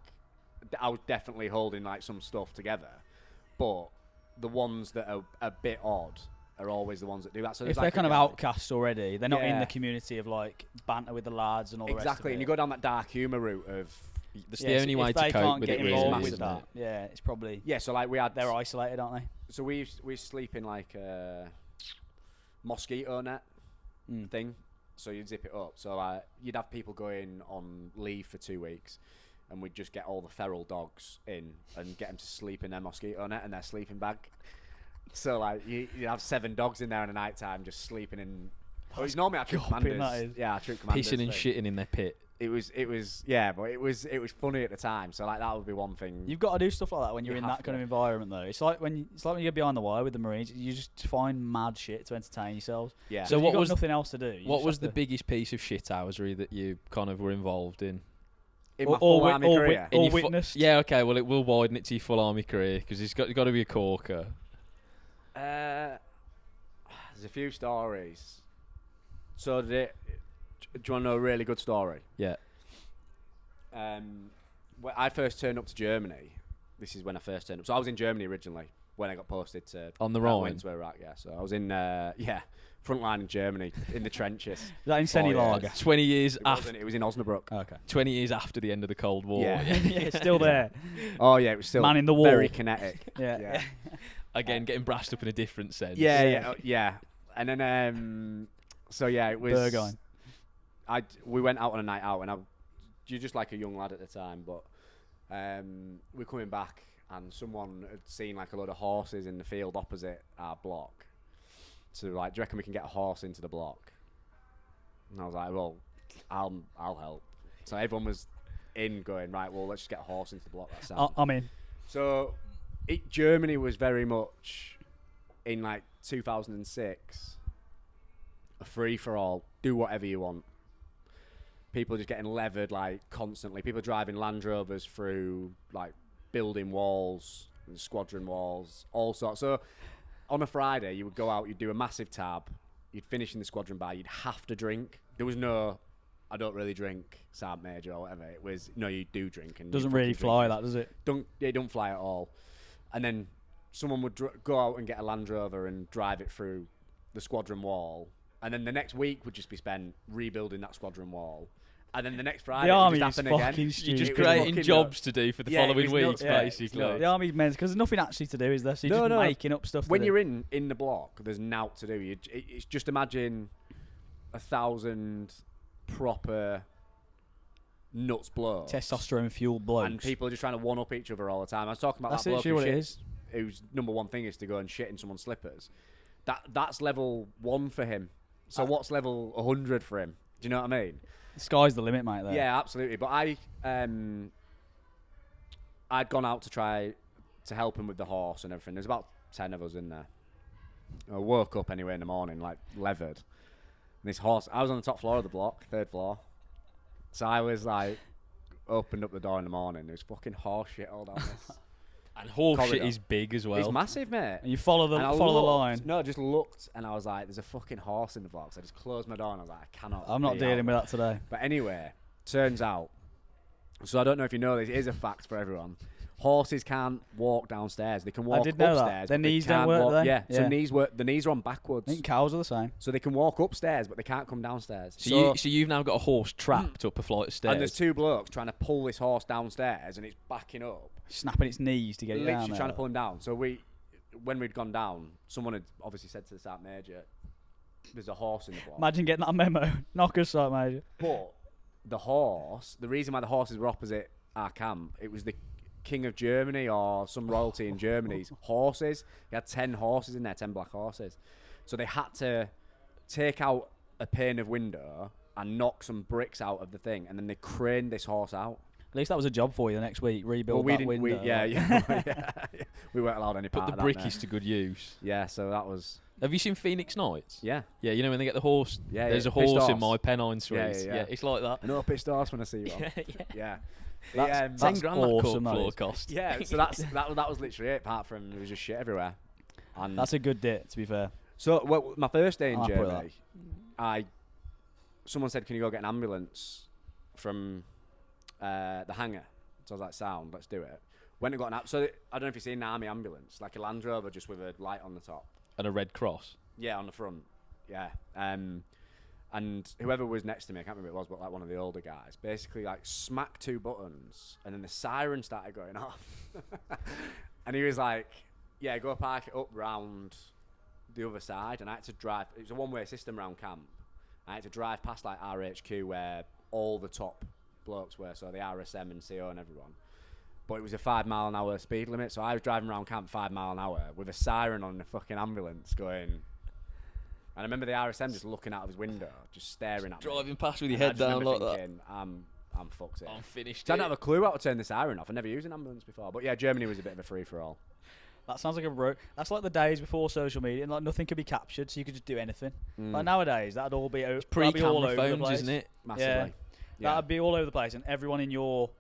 I was definitely holding like some stuff together. But the ones that are a bit odd are always the ones that do that. So If there's, they're like, a kind of guy- outcasts already, they're not in Yeah. the community of like banter with the lads and all the rest of exactly, it. and you go down that dark humour route of That's Yeah, the so only if way to they cope can't with get it, really, involved massive, with isn't that. it? Yeah, it's probably yeah. So like we had they're isolated, aren't they? So we sleep in like a mosquito net thing. So you'd zip it up. So you'd have people going on leave for 2 weeks, and we'd just get all the feral dogs in and get them to sleep in their mosquito net and their sleeping bag. So like you have 7 dogs in there in the night time just sleeping in. Oh, it's normally our troop Gopping, commanders. that is. Yeah, our troop commanders. Pissing and thing. shitting in their pit. It was yeah, but it was funny at the time. So like that would be one thing. You've got to do stuff like that when you're You in have that kind to. of environment, though. It's like when you get behind the wire with the Marines. You just find mad shit to entertain yourselves. Yeah. So So what you've got was- nothing else to do. You What just was have the to- biggest piece of shithousery that you kind of were involved in? in my full army career. Or In your fu- witnessed? Yeah, okay. Well, it will widen it to your full army career because it's got to be a corker. There's a few stories. So do you want to know a really good story? Yeah. When I first turned up to Germany, this is when I first turned up. So I was in Germany originally when I got posted to On the I Rhine? went to Iraq. Yeah, so I was in front line in Germany in the trenches. Is that in Oh, yeah. Senilager? 20 years It after. wasn't. It was in Osnabrück. Okay. 20 years after the end of the Cold War. Yeah. Yeah, it's still there. Oh yeah, it was still Man in the wall. very kinetic. Yeah. Yeah. Again, getting brassed up in a different sense. Yeah. And then so yeah, it was. Burgoyne. We went out on a night out, and you're just like a young lad at the time, but we're coming back, and someone had seen like a load of horses in the field opposite our block. So like, do you reckon we can get a horse into the block? And I was like, well, I'll help. So everyone was in going, right, well, let's just get a horse into the block. That sounds. I'm in. So Germany was very much in like 2006 a free for all, do whatever you want. People just getting levered like constantly. People driving Land Rovers through like building walls and squadron walls, all sorts. So on a Friday, you would go out, you'd do a massive tab, you'd finish in the squadron bar, you'd have to drink. There was no, I don't really drink, Sergeant Major or whatever. It was, no, you do drink. And Doesn't you really fucking fly, drink. that, does it? It don't fly at all. And then someone would go out and get a Land Rover and drive it through the squadron wall. And then the next week would just be spent rebuilding that squadron wall. And then the next Friday, The it would army just is happen again. fucking You're stupid. just It was creating fucking jobs nuts. to do for the Yeah, it following was weeks, nuts. Yeah, basically. nuts. The army's men's because there's nothing actually to do, is there? So you're just making up stuff. When to you're do. in the block, there's naught to do. It's just imagine 1,000 proper nuts blokes. Testosterone fueled blokes. And people are just trying to one up each other all the time. I was talking about That's that bloke literally what it who is. whose number one thing is to go and shit in someone's slippers. That's level 1 for him. So what's level 100 for him? Do you know what I mean? The sky's the limit, mate. There. Yeah, absolutely. But I'd gone out to try to help him with the horse and everything. There's about 10 of us in there. I woke up anyway in the morning, like levered. And this horse, I was on the top floor of the block, 3rd floor. So I was like, opened up the door in the morning. There was fucking horse shit all down this. And horse shit Corridor. is big as well. It's massive, mate. And you follow the And I follow the looked- line. No, I just looked and I was like, there's a fucking horse in the block. So I just closed my door and I was like, I cannot. I'm not be dealing out. with that today. But anyway, turns out, so I don't know if you know this, it is a fact for everyone. Horses can't walk downstairs. They can walk did know that. upstairs. Their but they knees don't can't work, walk, though. Yeah, so Yeah. the knees are on I backwards. think cows are the same. So they can walk upstairs, but they can't come downstairs. So you've now got a horse trapped up a flight of stairs. And there's 2 blokes trying to pull this horse downstairs, and it's backing up, Snapping its knees to get it down literally there. trying to pull him down. So when we'd gone down, someone had obviously said to the Sergeant Major, "There's a horse in the block." Imagine getting that memo. Knock us out, Major. But the horse, the reason why the horses were opposite our camp, it was the King of Germany or some royalty in Germany's horses. He had 10 horses in there, 10 black horses. So they had to take out a pane of window and knock some bricks out of the thing, and then they craned this horse out. At least that was a job for you the next week. Rebuild we that didn't. window. Yeah. We weren't allowed any Put part the of that. brickies no. to good use. Yeah, so that was. Have you seen Phoenix Nights? Yeah. Yeah, you know when they get the horse. Yeah, There's yeah. a horse Pissed in horse. my Pennine suite. Yeah. It's like that. I know a pissed horse when I see one. yeah. Yeah. That's 10 That's grand awesome, that that floor is. cost. Yeah, so that was literally it. Apart from there was just shit everywhere. And That's a good dit, to be fair. so my first day in I'm happy with Germany, someone said, "Can you go get an ambulance from the hangar?" So I was like, "Sound, let's do it." Went and got an so I don't know if you've seen an army ambulance, like a Land Rover just with a light on the top. And a red cross. Yeah, on the front. Yeah. And whoever was next to me, I can't remember who it was, but like one of the older guys, basically like smacked 2 buttons, and then the siren started going off. And he was like, "Yeah, go park it up round the other side." And I had to drive. It was a one-way system round camp. I had to drive past like RHQ where all the top blokes were, so the RSM and CO and everyone. but it was a 5 mile an hour speed limit. So I was driving around camp 5 mile an hour with a siren on the fucking ambulance going. And I remember the RSM just looking out of his window, just staring at me. Driving past with your And I head just down remember like thinking, I'm fucked here. I'm finished. I didn't have a clue how to turn the siren off. I never used an ambulance before. But yeah, Germany was a bit of a free for all. That sounds like that's like the days before social media, and like nothing could be captured, so you could just do anything. Like nowadays, that'd all be that'd be all over the Pre-camera phones, place. isn't it? Massively. Yeah, that'd be all over the place, and everyone in your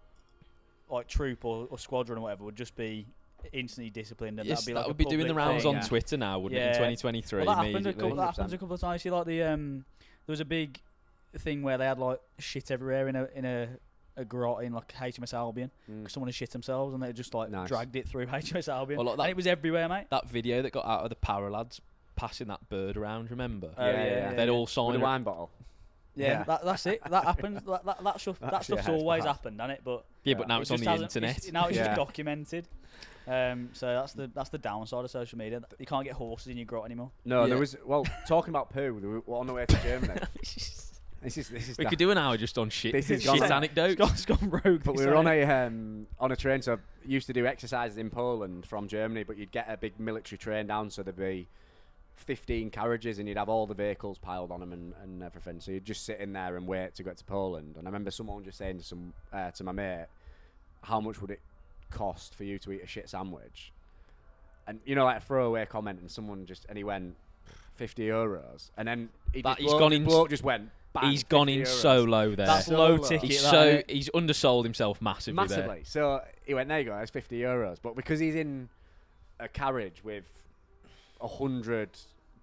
like troop or squadron or whatever would just be instantly disciplined, and Yes, that'd be like that a would be doing the public rounds thing. on Twitter now, wouldn't it? In Yeah. 2023, Well, that happens immediately. that happens a couple of times. You see, like there was a big thing where they had like shit everywhere in a grot in like HMS Albion because someone had shit themselves and they just like dragged it through HMS Albion. Well, like that, and it was everywhere, mate. That video that got out of the para lads passing that bird around, remember? Yeah. They'd all signed With a wine bottle. Yeah, that's it. That happens. That stuff's always happened, hasn't it? But but now it's on the internet. Now it's just documented. So that's the downside of social media. You can't get horses in your grot anymore. No, there was. Well, talking about poo, we were on the way to Germany. This is. We could do an hour just on shit. This is shit gone- anecdotes. It's gone rogue. But we were on a train, so I used to do exercises in Poland from Germany. But you'd get a big military train down, so there'd be 15 carriages, and you'd have all the vehicles piled on them and everything. So you'd just sit in there and wait to get to Poland. And I remember someone just saying to my mate, "How much would it cost for you to eat a shit sandwich?" And like a throwaway comment, and he went €50, and then bloke just went. Bang, he's gone in €50. so low there. That's low ticket. He's undersold himself massively there. So he went, there you go, that's €50. But because he's in a carriage with 100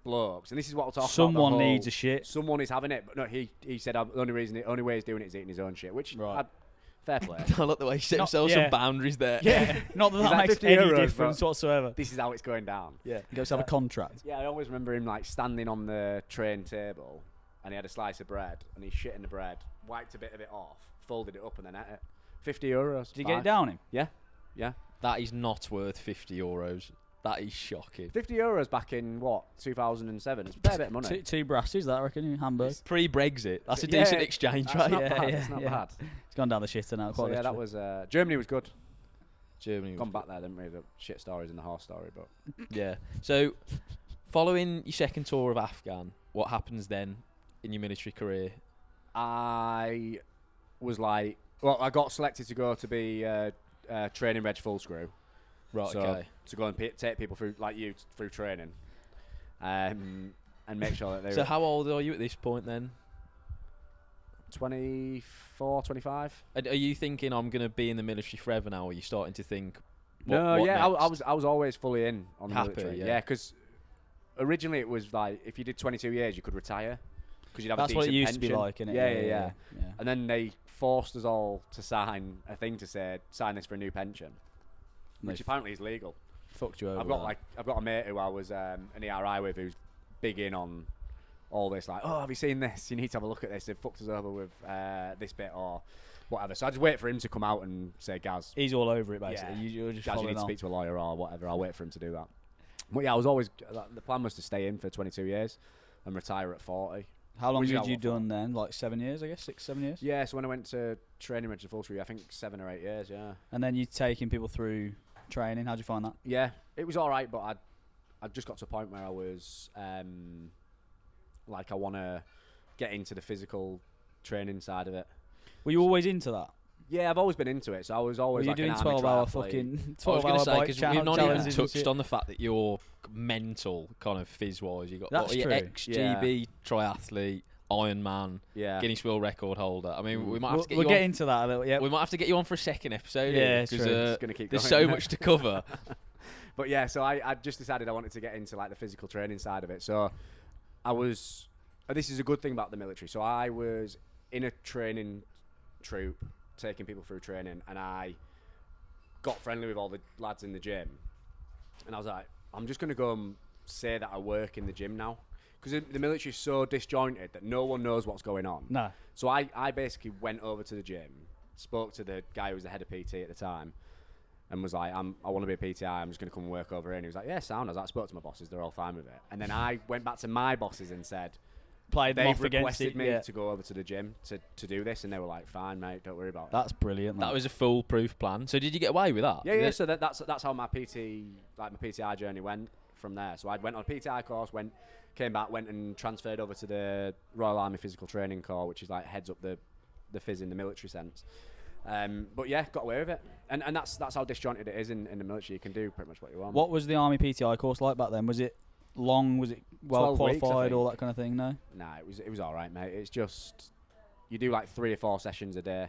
blokes, and this is what I'll talk about. Someone needs a shit. Someone is having it. But no, he said the only way he's doing it is eating his own shit, which fair play. I like the way he set himself some boundaries there. Yeah, not that like makes €50, any difference whatsoever. This is how it's going down. Yeah, he goes to have a contract. Yeah, I always remember him like standing on the train table, and he had a slice of bread, and he shit in the bread, wiped a bit of it off, folded it up, and then ate it. €50. Did you get it down him? Yeah. That is not worth €50. That is shocking. €50 back in 2007. It's a fair bit of money. Two brassies, that I reckon, in Hamburg. Pre-Brexit. That's a decent exchange That's rate. not bad. It's not bad. It's gone down the shitter now. So yeah, that was Germany was good. Germany. Gone back there, didn't we? The shit stories and the horse story, but Yeah. So, following your second tour of Afghan, what happens then in your military career? I was like, well, I got selected to go to be training reg full screw. Right. So Okay. to go and take people through, like you, through training, and make sure that they. So how old are you at this point then? 24, 25. And are you thinking I'm going to be in the military forever now? Or are you starting to think? No, what yeah, next? I was always fully in on the Happy, military. yeah. Yeah, because originally it was like if you did 22 years, you could retire because you'd have That's a what decent it used to be pension. like, innit? Yeah. And then they forced us all to sign a thing to say sign this for a new pension, which apparently is legal. Fucked you over. I've got a mate who I was an ERI with who's big in on all this. Like, oh, have you seen this? You need to have a look at this. They've fucked us over with this bit or whatever. So I just wait for him to come out and say, Gaz, he's all over it basically. Yeah. You're just Gaz, you following need to on. speak to a lawyer or whatever. I'll wait for him to do that. But yeah, I was always the plan was to stay in for 22 years and retire at 40. How long Which is had you what for. done then? Like 7 years, I guess. 6, 7 years. Yeah, so when I went to training reg full screw, I think 7 or 8 years. Yeah. And then you taking people through training. How'd you find that? Yeah, it was all right, but I just got to a point where I was like I want to get into the physical training side of it. Were you always into that? Yeah, I've always been into it, so I was Were always you like doing an army 12-hour triathlete. fucking I was 12-hour going to say bike because we've not even challenges and touched shit? on the fact that you're mental kind of phys-wise. You got That's what, your true. ex-GB triathlete, Ironman, Yeah. Guinness World Record holder. I mean, we might have to get We'll you get on. into that a little. Yeah. We might have to get you on for a second episode. Yeah, because true. It's gonna keep there's going. so much to cover. But yeah, so I just decided I wanted to get into like the physical training side of it. So I was. This is a good thing about the military. So I was in a training troop, taking people through training, and I got friendly with all the lads in the gym. And I was like, I'm just gonna go and say that I work in the gym now, because the military is so disjointed that no one knows what's going on. No. So I basically went over to the gym, spoke to the guy who was the head of PT at the time, and was like, I want to be a PTI, I'm just going to come and work over here. And he was like, yeah, sound. I spoke to my bosses, they're all fine with it. And then I went back to my bosses and said, played them They off against requested it. me Yeah. to go over to the gym to do this, and they were like, "Fine, mate, don't worry about it." That's brilliant. That man. was a foolproof plan. So did you get away with that? Yeah. So that's how my PTI journey went from there. So I went on a PTI course, came back, went and transferred over to the Royal Army Physical Training Corps, which is like heads up the phys in the military sense. But yeah, got away with it, and that's how disjointed it is in the military. You can do pretty much what you want. What was the Army PTI course like back then? Was it long? Was it well 12 weeks, I qualified? All think. that kind of thing? No. Nah, it was all right, mate. It's just you do like 3 or 4 sessions a day.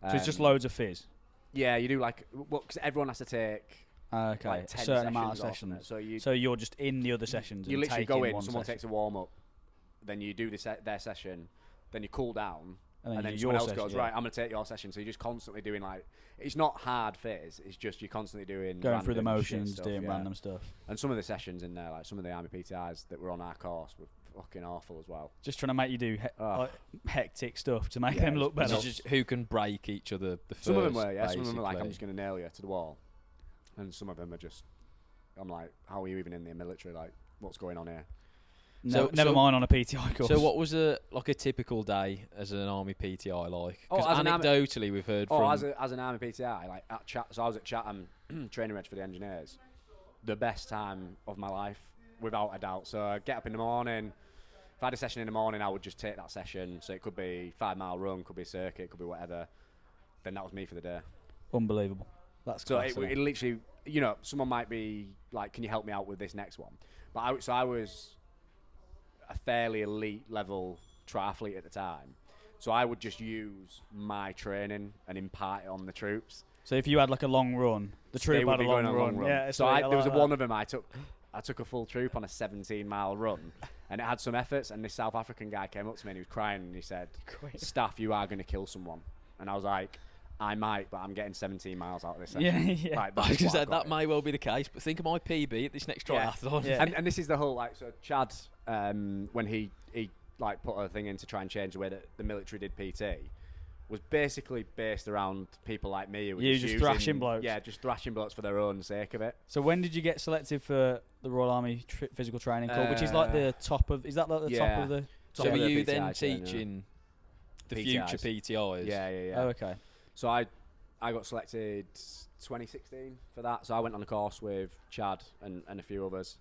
So it's just loads of fizz. Yeah, you do like because everyone has to take Okay, like a 10 certain amount of sessions or something. sessions. So you're just in the other sessions. you and literally take go in in, one someone session. takes a warm up, then you do their session, then you cool down, and and then you do someone your else session, goes, yeah. right, I'm going to take your session. So you're just constantly doing like, it's not hard phase, it's just you're constantly doing Going through the random shit motions, stuff, doing yeah. random stuff. And some of the sessions in there, like some of the Army PTIs that were on our course were fucking awful as well. Just trying to make you do like, hectic stuff to make Yeah, them look it's better. Just who can break each other the first. Some of them were, yeah. Some of them were like, I'm basically. just going to nail you to the wall. And some of them are just, I'm like, how are you even in the military? Like, what's going on here? Never mind on a PTI course. So what was a typical day as an Army PTI like? Because as an Army- anecdotally we've heard from. As an Army PTI, like at so I was at Chatham training reg for the engineers. The best time of my life, without a doubt. So I get up in the morning. If I had a session in the morning, I would just take that session. So it could be 5-mile run, could be circuit, could be whatever. Then that was me for the day. Unbelievable. That's So class, it isn't it? literally, someone might be like, "Can you help me out with this next one?" But I was a fairly elite level triathlete at the time, so I would just use my training and impart it on the troops. So if you had like a long run, the They troop would had a be going long on a run. long run. Yeah. So sweet, there was like one of them I took a full troop on a 17-mile run, and it had some efforts. And this South African guy came up to me and he was crying and he said, "Staff, you are going to kill someone." And I was like, "I might, but I'm getting 17 miles out of this session." Yeah. Like, I was that's gonna what say, I've got that may well be the case, but think of my PB at this next Yeah. triathlon. Yeah. And this is the whole so Chad, when he like put a thing in to try and change the way that the military did PT, was basically based around people like me who were You just using, thrashing blokes. Yeah, just thrashing blokes for their own sake of it. So when did you get selected for the Royal Army Physical Training Corps, which is like the top of? Is that like the top yeah. of the? So Top were of the you PTI then chain, yeah. teaching the PTIs. future PTIs? Yeah. Oh, okay. So I got selected 2016 for that. So I went on a course with Chad and a few others.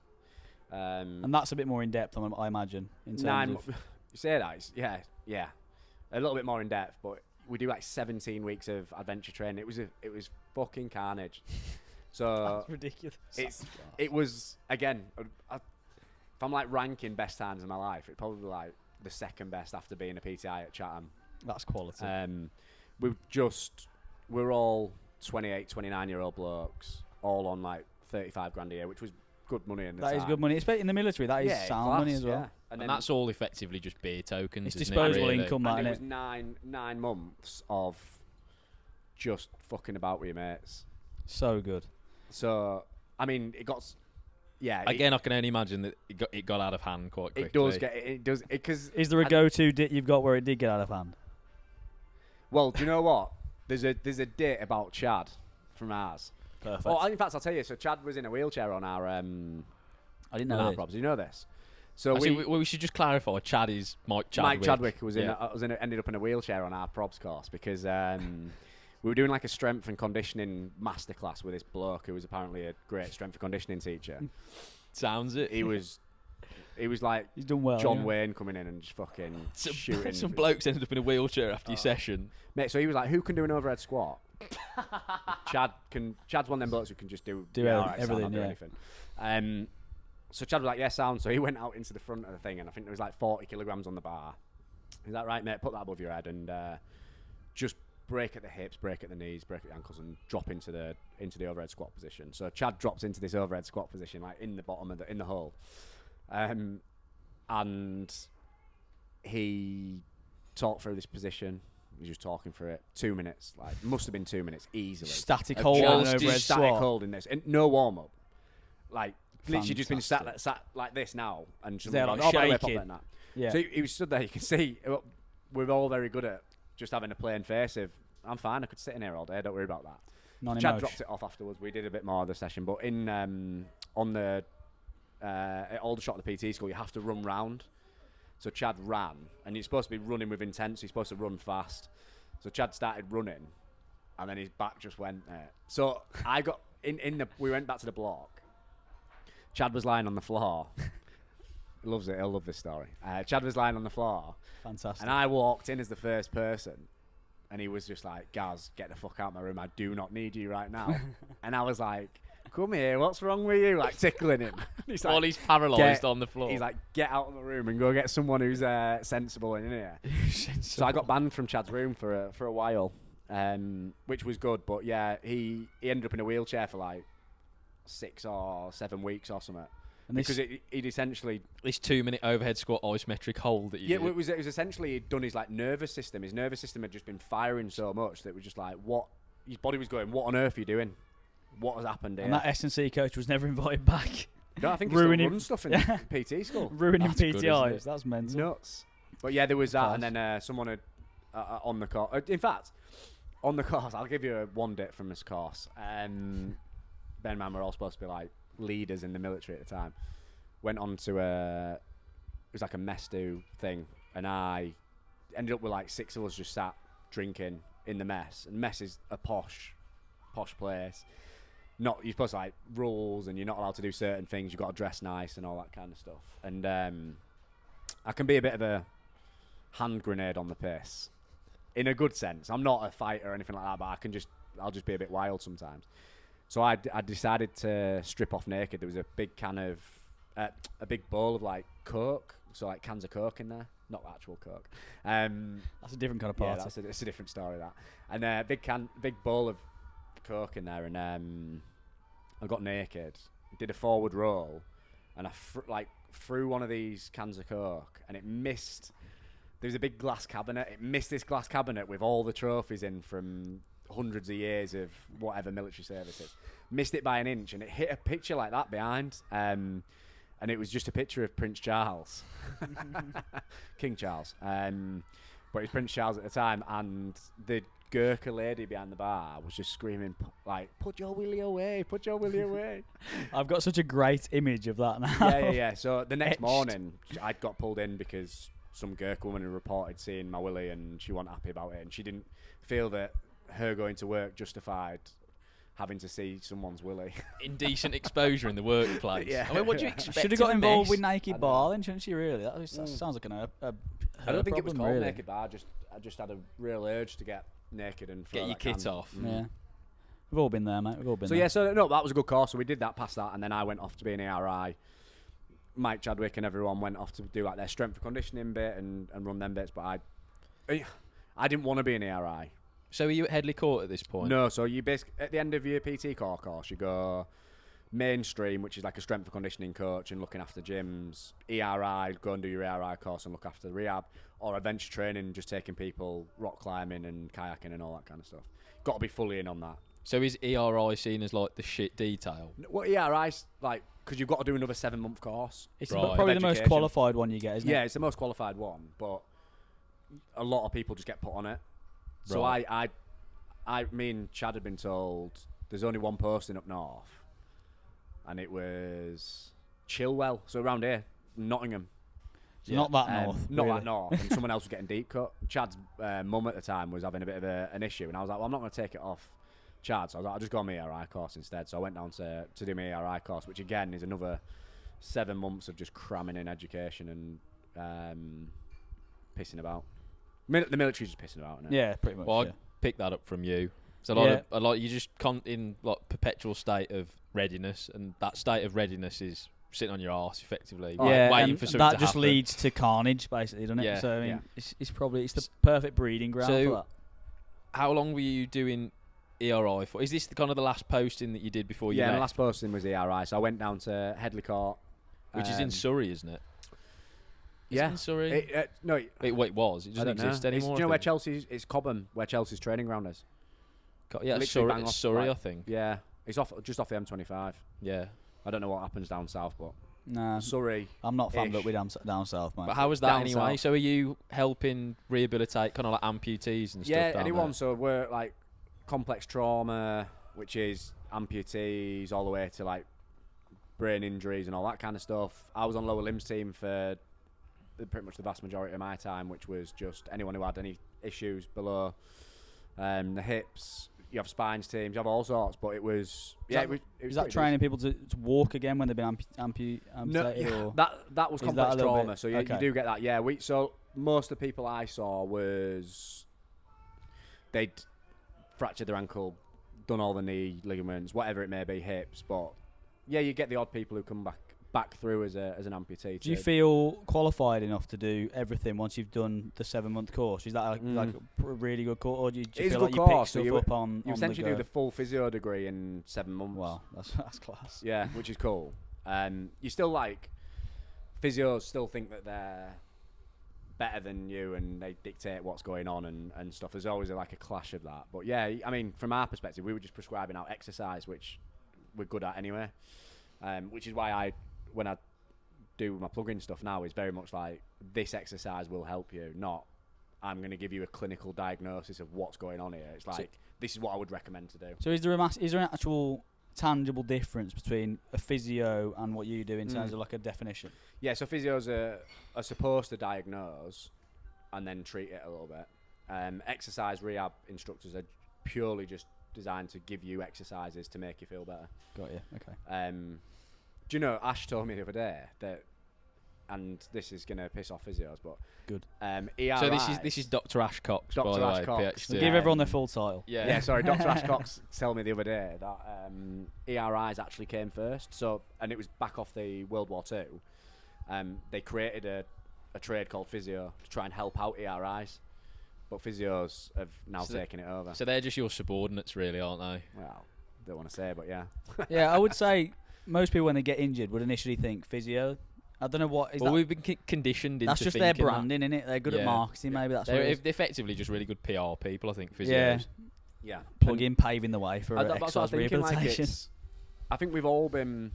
And that's a bit more in depth, I imagine. In terms 9 of, you say that? Yeah. A little bit more in depth, but we do like 17 weeks of adventure training. It was fucking carnage. So that's ridiculous. it was again. If I'm like ranking best times in my life, it's probably like the second best after being a PTI at Chatham. That's quality. We're all 28, 29-year-old blokes, all on like 35 grand a year, which was good money in the That time. is good money, especially in the military. That is sound money as well. Yeah. And that's all effectively just beer tokens. It's isn't disposable it, really? income, and that, it was innit? 9 months of just fucking about with your mates. So good. So I mean, it got. Yeah. Again, I can only imagine that it got out of hand quite quickly. It does because. Is there a go-to dit you've got where it did get out of hand? Well, do you know what? There's a date about Chad from ours. Perfect. Oh, in fact, I'll tell you. So Chad was in a wheelchair on our I didn't know on our that. probs. You know this. So Actually, we should just clarify. Chad is Mike Chadwick. Mike Chadwick was Yeah. ended up in a wheelchair on our probs course because we were doing like a strength and conditioning masterclass with this bloke who was apparently a great strength and conditioning teacher. Sounds it. He was like He's done well. John yeah. Wayne coming in and just fucking shooting. Some blokes ended up in a wheelchair after your session. Mate, so he was like, "Who can do an overhead squat?" Chad's one of them blokes who can just do everything, alright, sound, I'll do yeah. anything. So Chad was like, "Yeah, sound." So he went out into the front of the thing, and I think there was like 40 kilograms on the bar. He's like, "Right, mate, put that above your head and just break at the hips, break at the knees, break at the ankles, and drop into the overhead squat position." So Chad drops into this overhead squat position, like in the bottom of in the hole, and he talked through this position. He was just talking for it. 2 minutes, like must have been 2 minutes easily. Static Of hold just and overhead static squat. hold in this, and no warm up. Like literally just been Fantastic. sat like this now, and just They're like, like by the way, pop shaking. that and that. Yeah. So he was stood there. You can see we're all very good at just having a plain face of, "I'm fine. I could sit in here all day. Don't worry about that." Chad dropped it off afterwards. We did a bit more of the session, but in on the at Aldershot, the PT school, you have to run round So Chad ran, and you're supposed to be running with intent, so you're supposed to run fast. So Chad started running, and then his back just went there. So I got we went back to the block. Chad was lying on the floor. He loves it. He'll love this story. Chad was lying on the floor. Fantastic. And I walked in as the first person, and he was just like, Gaz, get the fuck out of my room. I do not need you right now. And I was like, come here, what's wrong with you? Like, tickling him. He's while he's paralysed on the floor. He's like, get out of the room and go get someone who's sensible in here. So I got banned from Chad's room for a while, which was good. But yeah, he ended up in a wheelchair for like 6 or 7 weeks or something. And because he'd essentially... This 2-minute overhead squat isometric hold that you did. Yeah, it was essentially he'd done his like nervous system. His nervous system had just been firing so much that it was just like, what... His body was going, what on earth are you doing? What has happened here? And that S&C coach was never invited back. No, I think he still runs stuff in PT school. Ruining That's PTIs. Good, That's mental. Nuts. But yeah, there was that, and then someone had on the course. In fact, on the course, I'll give you one bit from this course. Ben and Man were all supposed to be like leaders in the military at the time. Went on to it was like a mess do thing, and I ended up with like 6 of us just sat drinking in the mess. And mess is a posh place. Not you're supposed to like rules, and you're not allowed to do certain things. You've got to dress nice and all that kind of stuff. And I can be a bit of a hand grenade on the piss, in a good sense. I'm not a fighter or anything like that, but I'll just be a bit wild sometimes. So I decided to strip off naked. There was a big can of a big bowl of like Coke, so like cans of Coke in there, not actual Coke. That's a different kind of party. Yeah, it's a different story that. And big bowl of Coke in there, and I got naked, did a forward roll, and I threw one of these cans of Coke, and it missed. There was a big glass cabinet. It missed this glass cabinet with all the trophies in from hundreds of years of whatever military services. Missed it by an inch, and it hit a picture like that behind. And it was just a picture of Prince Charles, King Charles. But it was Prince Charles at the time, and the Gurkha lady behind the bar was just screaming like, "Put your willy away! Put your willy away!" I've got such a great image of that now. Yeah. So the next morning, I got pulled in because some Gurkha woman had reported seeing my willy, and she wasn't happy about it, and she didn't feel that her going to work justified having to see someone's willy. Indecent exposure in the workplace. Yeah. I mean, what do you expect? Should have got in involved this? with naked bar then, shouldn't she? Really, that sounds like I don't think it was called really. naked bar. I just had a real urge to get naked and throw Get your that kit can. off. Yeah, we've all been there, mate. We've all been So there. yeah, that was a good course. So we did that, past that, and then I went off to be an ARI. Mike Chadwick and everyone went off to do like their strength and conditioning bit and run them bits, but I didn't want to be an ARI. So are you at Headley Court at this point? No, so you basically at the end of your PT core course, you go mainstream, which is like a strength and conditioning coach and looking after gyms. ERI, go and do your ERI course and look after the rehab, or adventure training, just taking people rock climbing and kayaking and all that kind of stuff. Got to be fully in on that. So is ERI seen as like the shit detail? What ERI's like, because you've got to do another 7-month course. It's Right. probably the most Education. qualified one you get, isn't it? Yeah, it's the most qualified one, but a lot of people just get put on it. So Right. me and Chad had been told there's only one posting up north, and it was Chilwell, so around here, Nottingham. So not that north. Not really. that north, and someone else was getting deep cut. Chad's mum at the time was having a bit of an issue, and I was like, well, I'm not going to take it off Chad, so I was like, I'll just go on my ERI course instead. So I went down to do my ERI course, which again is another 7 months of just cramming in education and pissing about. The military's just pissing about, isn't it? Yeah, pretty much. Well, yeah. I picked that up from you. It's a lot. You just in like perpetual state of readiness, and that state of readiness is sitting on your arse effectively, Yeah, waiting and for something that to just happen. leads to carnage, basically, doesn't it? Yeah. So I mean, Yeah. it's the perfect breeding ground So- for that. How long were you doing ERI for? Is this kind of the last posting that you did before you Yeah, left? my last posting was ERI, so I went down to Headley Court. Which is in Surrey, isn't it? Is Yeah. it in Surrey? No, It was. It I doesn't don't know. exist anymore. Do you know I where think. Chelsea's? It's Cobham, where Chelsea's training ground is. Yeah, literally Surrey, bang off, Surrey, like- I think. Yeah, it's just off the M25. Yeah. I don't know what happens down south, but Nah, Surrey. I'm not fanned Ish. up with down south, mate. But how was that Down anyway? south. So are you helping rehabilitate kind of like amputees and stuff Yeah, down anyone. there? So we're like complex trauma, which is amputees, all the way to like brain injuries and all that kind of stuff. I was on lower limbs team for pretty much the vast majority of my time, which was just anyone who had any issues below the hips. You have spines teams, you have all sorts, but it was Is that training people to walk again when they've been amputated? No, or that was is complex that a little trauma, bit- so you okay. do get that. Yeah, so most of the people I saw was they'd fractured their ankle, done all the knee ligaments, whatever it may be, hips. But yeah, you get the odd people who come back through as an amputee. do you feel qualified enough to do everything once you've done the 7-month course? Is that like a really good course, or do you It's feel a like good you pick course, so stuff up on you on essentially the do go? the full physio degree in 7 months. Wow, that's class. Yeah, which is cool. You still physios still think that they're better than you and they dictate what's going on and stuff. There's always like a clash of that. But yeah, I mean, from our perspective, we were just prescribing out exercise, which we're good at anyway. Which is why when I do my plug-in stuff now, is very much like, this exercise will help you, not I'm going to give you a clinical diagnosis of what's going on here. It's like, this is what I would recommend to do. So is there an actual tangible difference between a physio and what you do in terms of like a definition? Yeah, so physios are supposed to diagnose and then treat it a little bit. Exercise rehab instructors are purely just designed to give you exercises to make you feel better. Got you. Okay. Do you know, Ash told me the other day that, and this is going to piss off physios, but Good. ERI, So this is Dr. Ash Cox, by Dr. the Ash way, Cox. PhD. Give everyone their full title. Yeah, sorry, Dr. Ash Cox told me the other day that ERIs actually came first. So, and it was back off the World War II. They created a trade called physio to try and help out ERIs, but physios have now taken it over. So they're just your subordinates, really, aren't they? Well, don't want to say, but yeah. Yeah, I would say most people when they get injured would initially think physio. I don't know what is Well, that. we've been conditioned into That's just their thinking that. branding, innit? They're good at Yeah. marketing. Maybe that's what They're it is. effectively just really good PR people, I think, physios. Yeah. Yeah. Plug in paving the way for That's what I exercise was thinking, rehabilitation. I think we've all been,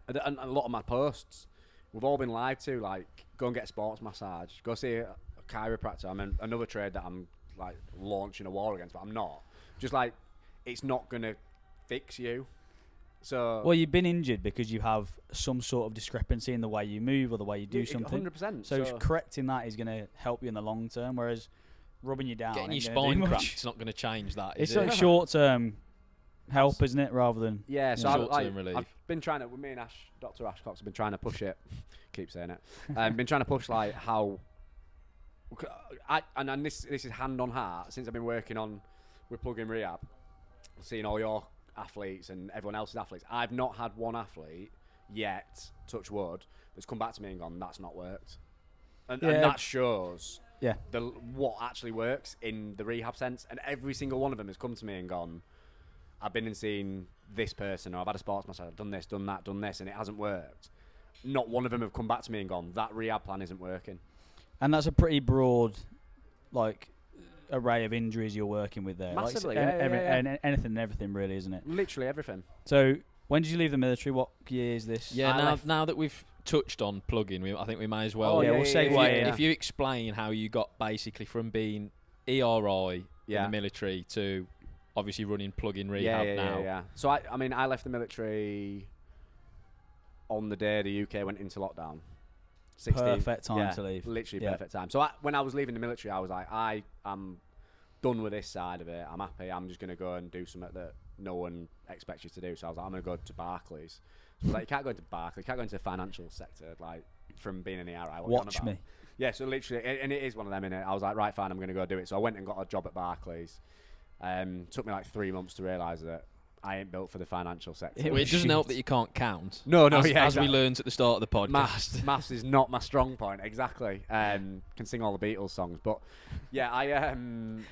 and a lot of my posts, we've all been lied to, like, go and get a sports massage, go see a chiropractor. I'm in another trade that I'm, like, launching a war against, but I'm not. Just, like, it's not going to fix you. So Well, you've been injured because you have some sort of discrepancy in the way you move or the way you do something. 100%. So correcting that is going to help you in the long term, whereas rubbing you down Getting your ain't gonna do spine much. cracked is not going to change that, It's is it? like short-term help, isn't it, rather than... yeah, so Short-term relief. I've been trying to, with me and Dr. Ash Cox have been trying to push it. Keep saying it. Been trying to push, like, how... And this is hand on heart, since I've been working with Plug-In Rehab, seeing all your athletes and everyone else's athletes, I've not had one athlete yet, touch wood, that's come back to me and gone, that's not worked. And that shows what actually works in the rehab sense. And every single one of them has come to me and gone, I've been and seen this person, or I've had a sports massage, I've done this, done that, done this, and it hasn't worked. Not one of them have come back to me and gone, that rehab plan isn't working. And that's a pretty broad, like, array of injuries you're working with there. Massively, like, yeah. anything and everything, really, isn't it? Literally everything. So, when did you leave the military? What year is this? Yeah, now that we've touched on plug-in, I think we may as well. Oh, yeah, we'll segue. If you explain how you got basically from being ERI in the military to obviously running plug-in rehab now. Yeah. So I mean, I left the military on the day the UK went into lockdown. 16th. Perfect time to leave. Literally perfect time. So when I was leaving the military, I was like, I am done with this side of it. I'm happy. I'm just going to go and do something that no one expects you to do. So I was like, I'm going to go to Barclays. So I was like, you can't go into Barclays. You can't go into the financial sector, like, from being an ERI. Watch me. Yeah, so literally, and it is one of them, innit? I was like, right, fine, I'm going to go do it. So I went and got a job at Barclays. Took me like 3 months to realise that I ain't built for the financial sector. Well, it doesn't help that you can't count. No, as we learned at the start of the podcast. Maths is not my strong point, exactly. Can sing all the Beatles songs, but yeah,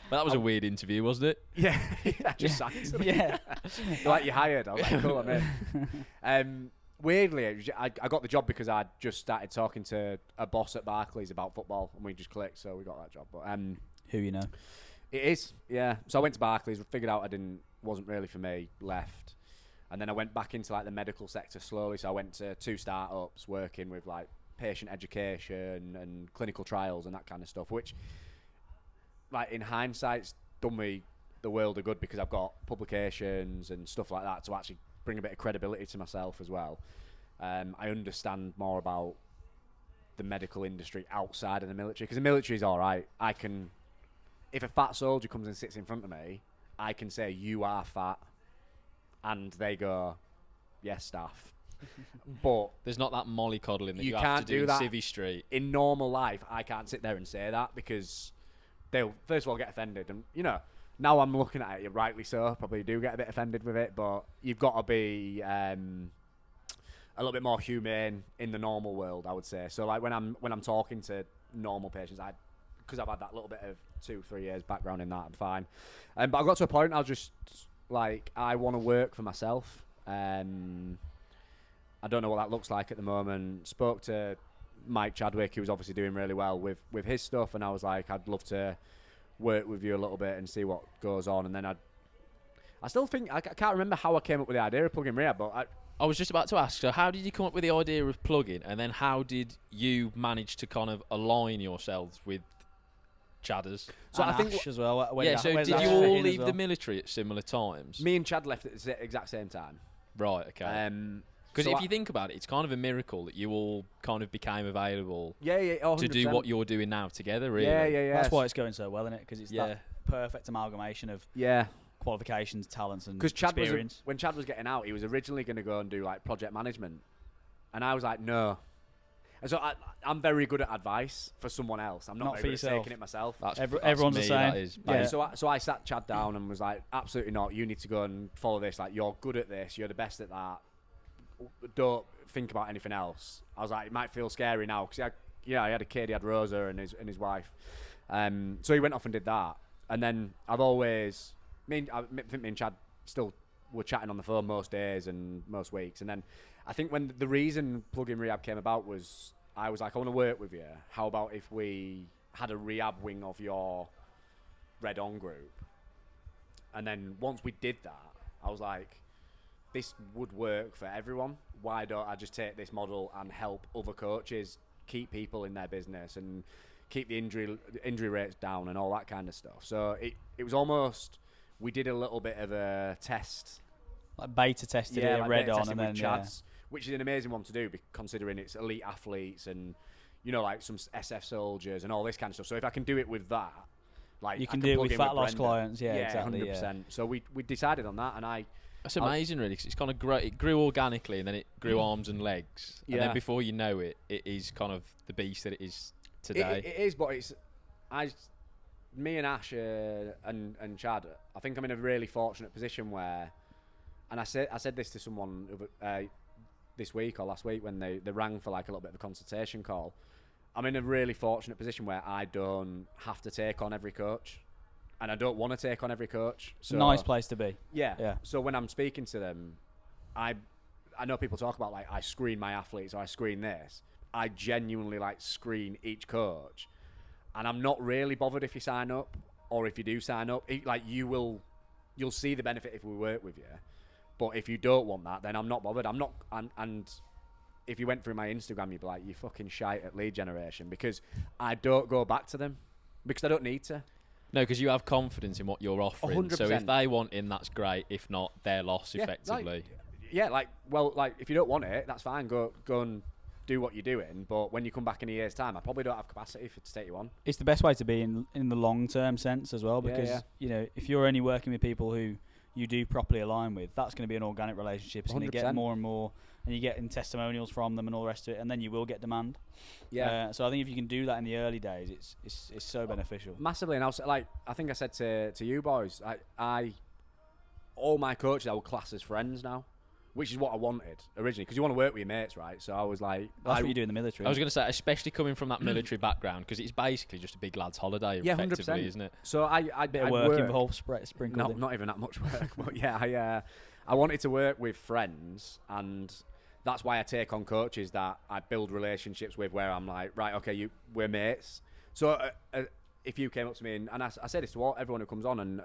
But that was a weird interview, wasn't it? Yeah, I just sang to them. Yeah. Like, you hired. I was like, cool, I'm in. Weirdly, I got the job because I just started talking to a boss at Barclays about football, and we just clicked, so we got that job. But who you know? It is, yeah. So I went to Barclays, figured out wasn't really for me, left. And then I went back into like the medical sector slowly. So I went to 2 startups working with like patient education and clinical trials and that kind of stuff, which like in hindsight's done me the world of good because I've got publications and stuff like that to actually bring a bit of credibility to myself as well. I understand more about the medical industry outside of the military, because the military is all right. If a fat soldier comes and sits in front of me, I can say, you are fat, and they go, yes, staff. But there's not that mollycoddling that you have can't to do in that. Civvy Street. In normal life, I can't sit there and say that, because they'll first of all get offended, and now I'm looking at it, rightly so, probably do get a bit offended with it, but you've got to be a little bit more humane in the normal world, I would say. So like when I'm talking to normal patients, because I've had that little bit of 2-3 years background in that, I'm fine. But I got to a point, I was just like, I want to work for myself. I don't know what that looks like at the moment. Spoke to Mike Chadwick, who was obviously doing really well with his stuff, and I was like, I'd love to work with you a little bit and see what goes on. And then I still think, I can't remember how I came up with the idea of Plug-In Rehab, but I was just about to ask, so how did you come up with the idea of Plug-In, and then how did you manage to kind of align yourselves with Chadders? So I think as well. So did you all leave the military at similar times? Me and Chad left at the exact same time. Right, okay. Because if you think about it, it's kind of a miracle that you all kind of became available to do what you're doing now together, really. Yeah. That's why it's going so well, isn't it? Because it's that perfect amalgamation of qualifications, talents, and experience. When Chad was getting out, he was originally going to go and do like project management, and I was like, no. And so I'm very good at advice for someone else. I'm not very good at taking it myself. Everyone's the same. So I sat Chad down and was like, absolutely not. You need to go and follow this. Like, you're good at this. You're the best at that. Don't think about anything else. I was like, it might feel scary now, because he had a kid. He had Rosa and his wife. So he went off and did that. And then I think me and Chad still were chatting on the phone most days and most weeks. And then I think when the reason Plug-In Rehab came about was, I was like, I want to work with you. How about if we had a rehab wing of your Red On group? And then once we did that, I was like, this would work for everyone. Why don't I just take this model and help other coaches keep people in their business and keep the injury rates down and all that kind of stuff? So it was almost, we did a little bit of a test, like beta tested it, like Red On, and then Chads, which is an amazing one to do, considering it's elite athletes and like some SF soldiers and all this kind of stuff. So if I can do it with that, like you can do it with fat loss clients, exactly. 100%. Yeah. So we decided on that, and that's amazing, really, because it's kind of it grew organically, and then it grew arms and legs, and then before you know it, it is kind of the beast that it is today. It is, but me and Ash and Chad, I think I'm in a really fortunate position where, and I said this to someone this week or last week when they rang for like a little bit of a consultation call. I'm in a really fortunate position where I don't have to take on every coach. And I don't want to take on every coach. So nice place to be. Yeah. So when I'm speaking to them, I know people talk about like, I screen my athletes or I screen this. I genuinely like screen each coach, and I'm not really bothered if you sign up or if you do sign up. You'll see the benefit if we work with you. But if you don't want that, then I'm not bothered. And if you went through my Instagram, you'd be like, you fucking shite at lead generation, because I don't go back to them because I don't need to. No, because you have confidence in what you're offering. 100%. So if they want in, that's great. If not, their loss, effectively. If you don't want it, that's fine. Go and do what you're doing. But when you come back in a year's time, I probably don't have capacity to take you on. It's the best way to be in the long-term sense as well, because if you're only working with people who you do properly align with, that's going to be an organic relationship. It's going to get more and more, and you get in testimonials from them and all the rest of it, and then you will get demand. So I think if you can do that in the early days, it's so beneficial. Massively. And I think I said to you boys, all my coaches I would class as friends now, which is what I wanted originally, because you want to work with your mates, right? So I was like, that's what you do in the military. I was going to say, especially coming from that military background, because it's basically just a big lad's holiday, effectively, 100%. Isn't it? So I bit of work involved, sprinkled in. Not even that much work, but I wanted to work with friends, and that's why I take on coaches that I build relationships with, where I'm like, right, okay, we're mates. So if you came up to me, and I say this to everyone who comes on, and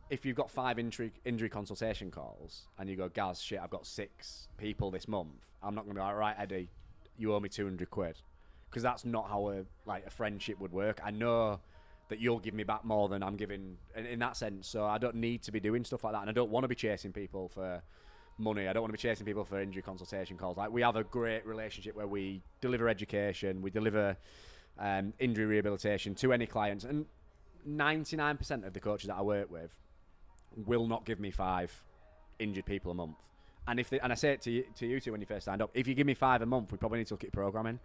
if you've got 5 injury consultation calls and you go, Gaz, shit, I've got 6 people this month, I'm not going to be like, right, Eddie, you owe me 200 quid. Because that's not how a friendship would work. I know that you'll give me back more than I'm giving in that sense. So I don't need to be doing stuff like that. And I don't want to be chasing people for money. I don't want to be chasing people for injury consultation calls. Like, we have a great relationship where we deliver education, we deliver injury rehabilitation to any clients, and 99% of the coaches that I work with will not give me 5 injured people a month. And and I say it to you two when you first signed up, if you give me 5 a month, we probably need to look at programming.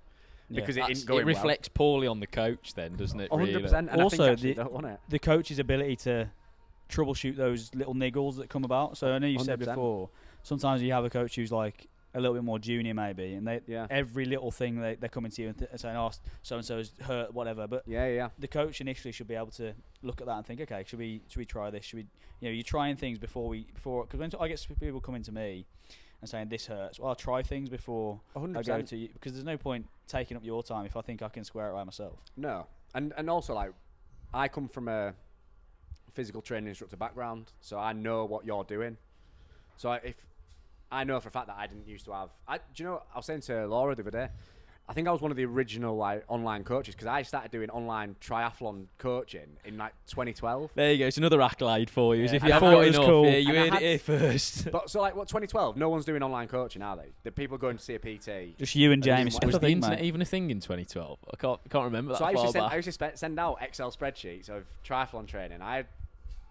Because it isn't going it reflects poorly on the coach then, doesn't it? 100%. Really? And also, I think don't want it. The coach's ability to troubleshoot those little niggles that come about. So I know you said 100%. before, sometimes you have a coach who's like a little bit more junior maybe, and every little thing they're coming to you and saying, "Oh, so and so's hurt, whatever." But the coach initially should be able to look at that and think, "Okay, should we try this? Should we?" You're trying things before because when I get people coming to me and saying this hurts, well, I'll try things before 100%. I go to you, because there's no point taking up your time if I think I can square it by myself. No, and also, like, I come from a physical training instructor background, so I know what you're doing. So if I know for a fact that I didn't used to have, do you know? I was saying to Laura the other day, I think I was one of the original online coaches, because I started doing online triathlon coaching in 2012. There you go. It's another accolade for you. Yeah. As if I you thought thought it was enough. cool. Yeah, you And I heard had- it here first. But so 2012, no one's doing online coaching, are they? The people going to see a PT. Just you and Jamie Was Smith, Was I the think, internet mate. even a thing in 2012? I can't remember that So I far used to back. send out Excel spreadsheets of triathlon training. I had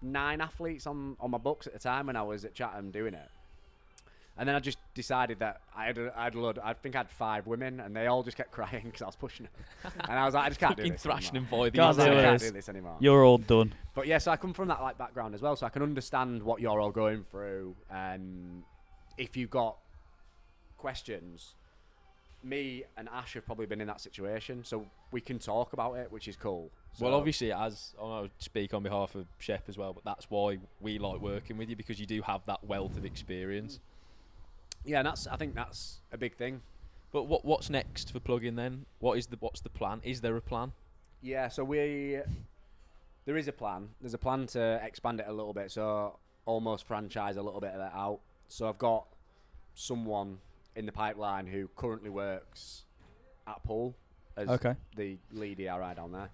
9 athletes on my books at the time when I was at Chatham doing it. And then I just decided that I think I had 5 women, and they all just kept crying because I was pushing them. And I was like, I just can't do Fucking this thrashing anymore. them by the Can't I was like, do I it. can't do this anymore. You're all done. But yeah, so I come from that background as well, so I can understand what you're all going through. If you've got questions, me and Ash have probably been in that situation, so we can talk about it, which is cool. So, Well, obviously, I speak on behalf of Shep as well, but that's why we like working with you, because you do have that wealth of experience. yeah, and I think that's a big thing. But what's next for Plug-In then? What's the plan? Is there a plan? Yeah, so there is a plan. There's a plan to expand it a little bit, so almost franchise a little bit of that out. So I've got someone in the pipeline who currently works at Pool as the lead ERI down there.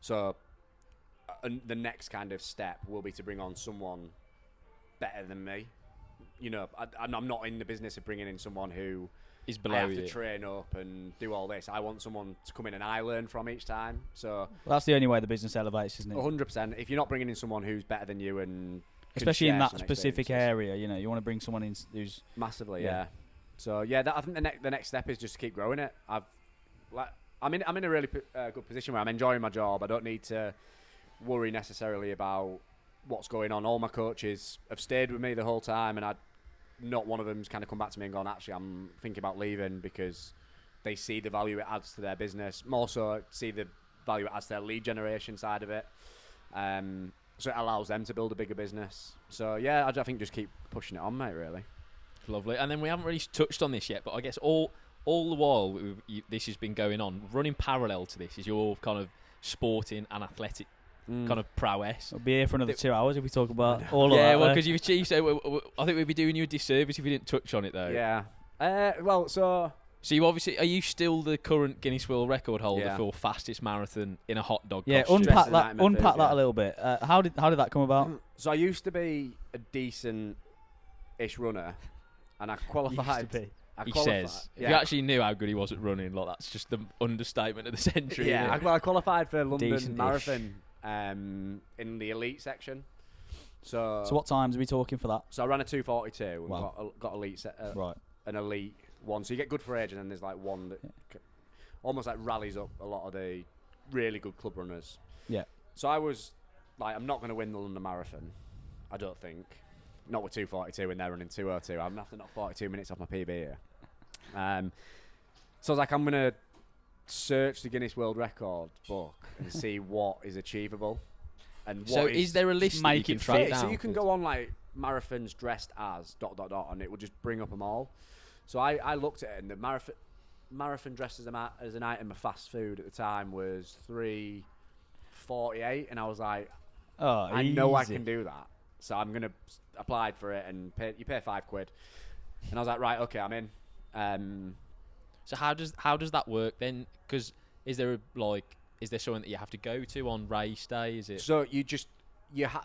So the next kind of step will be to bring on someone better than me. I'm not in the business of bringing in someone who Is below I have you. to train up and do all this. I want someone to come in and I learn from each time. So Well, that's the only way the business elevates, isn't it? 100%. If you're not bringing in someone who's better than you and can Especially in share that some specific experiences. area, you want to bring someone in who's Massively, Yeah. yeah. So yeah, I think the next step is just to keep growing it. I'm in a really good position where I'm enjoying my job. I don't need to worry necessarily about what's going on. All my coaches have stayed with me the whole time, and not one of them's kind of come back to me and gone, actually, I'm thinking about leaving, because they see the value it adds to their business. More so, see the value it adds to their lead generation side of it. So it allows them to build a bigger business. So yeah, I think just keep pushing it on, mate, really. Lovely. And then we haven't really touched on this yet, but I guess all the while this has been going on, running parallel to this is your kind of sporting and athletic kind of prowess. We'll be here for another 2 hours if we talk about all of Yeah, that. well, because you've achieved so. I think we'd be doing you a disservice if we didn't touch on it though. Yeah. So you obviously, are you still the current Guinness World Record holder Yeah. for fastest marathon in a hot dog Yeah, costume? unpack Dressing that. like my food, Unpack that yeah. a little bit. How did that come about? I used to be a decent-ish runner, and I qualified. Used to be. He qualified- says, if yeah. you actually knew how good he was at running, like that's just the understatement of the century. Yeah, isn't it? I qualified for London Decent-ish. Marathon in the elite section. So So what times are we talking for that? So I ran a 2:42 and Wow. got elite Right. an elite one. So you get good for age, and then there's like one that almost like rallies up a lot of the really good club runners. Yeah. So I was like, I'm not going to win the London Marathon. I don't think. Not with 2:42 when they're running 2:02. I'm going to have to knock 42 minutes off my PB here. So I was like, I'm going to search the Guinness World Record book and see what is achievable. And what So is there a list that you make can it track fit? down? so you can go on like marathons dressed as ... and it will just bring up them all. So I looked at it, and the marathon dressed as an item of fast food at the time was $3.48, and I was like, Oh, I know I easy. can do that, so I'm gonna apply for it and you pay £5, and I was like, right, okay, I'm in. So how does that work then? Because is there something that you have to go to on race day? Is it? So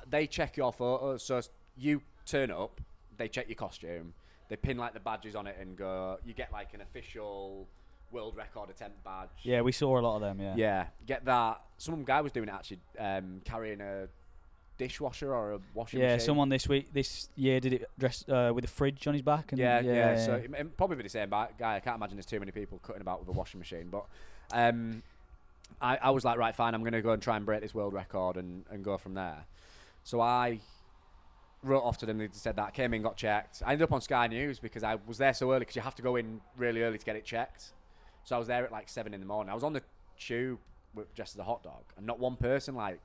they check your photos. So you turn up, they check your costume, they pin like the badges on it and go. You get like an official world record attempt badge. Yeah, we saw a lot of them. Yeah. Yeah, get that. Some guy was doing it actually, carrying a dishwasher or a washing machine. Yeah, someone this year did it dressed with a fridge on his back. And Yeah. So it probably be the same guy. I can't imagine there's too many people cutting about with a washing machine. But I was like, right, fine, I'm going to go and try and break this world record and go from there. So I wrote off to them. They said that, came in, got checked. I ended up on Sky News because I was there so early because you have to go in really early to get it checked. So I was there at like 7 in the morning. I was on the tube dressed as a hot dog, and not one person like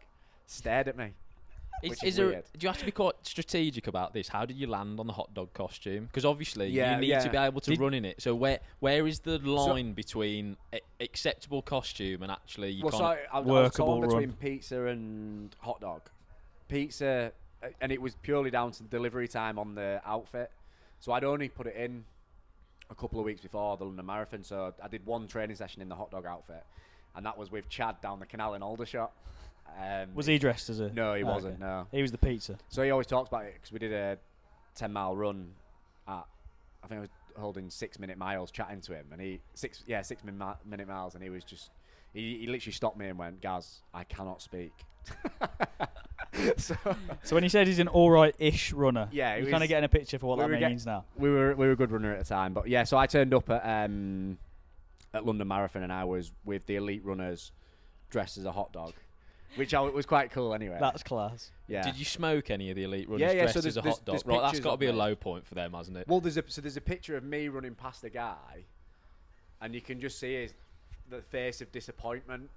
stared at me. Is weird. Do you have to be quite strategic about this? How did you land on the hot dog costume? Because obviously you need to be able to run in it. So where is the line between acceptable costume and actually you can't I was torn between pizza and hot dog. Pizza, and it was purely down to delivery time on the outfit. So I'd only put it in a couple of weeks before the London Marathon. So I did one training session in the hot dog outfit, and that was with Chad down the canal in Aldershot. Was he dressed as a... No, he wasn't, okay. No. He was the pizza. So he always talks about it because we did a 10-mile run at... I think I was holding 6-minute miles chatting to him. And he... 6-minute miles. And he was just... He literally stopped me and went, Gaz, I cannot speak. So when he said he's an all-right-ish runner, yeah, you're kind of getting a picture for what that means now. We were a good runner at the time. But yeah, so I turned up at London Marathon and I was with the elite runners dressed as a hot dog. Which was quite cool anyway. That's class. Yeah. Did you smoke any of the elite runners dressed as a hot dog? Right, that's got to be a low point for them, hasn't it? Well, there's a picture of me running past the guy, and you can just see the face of disappointment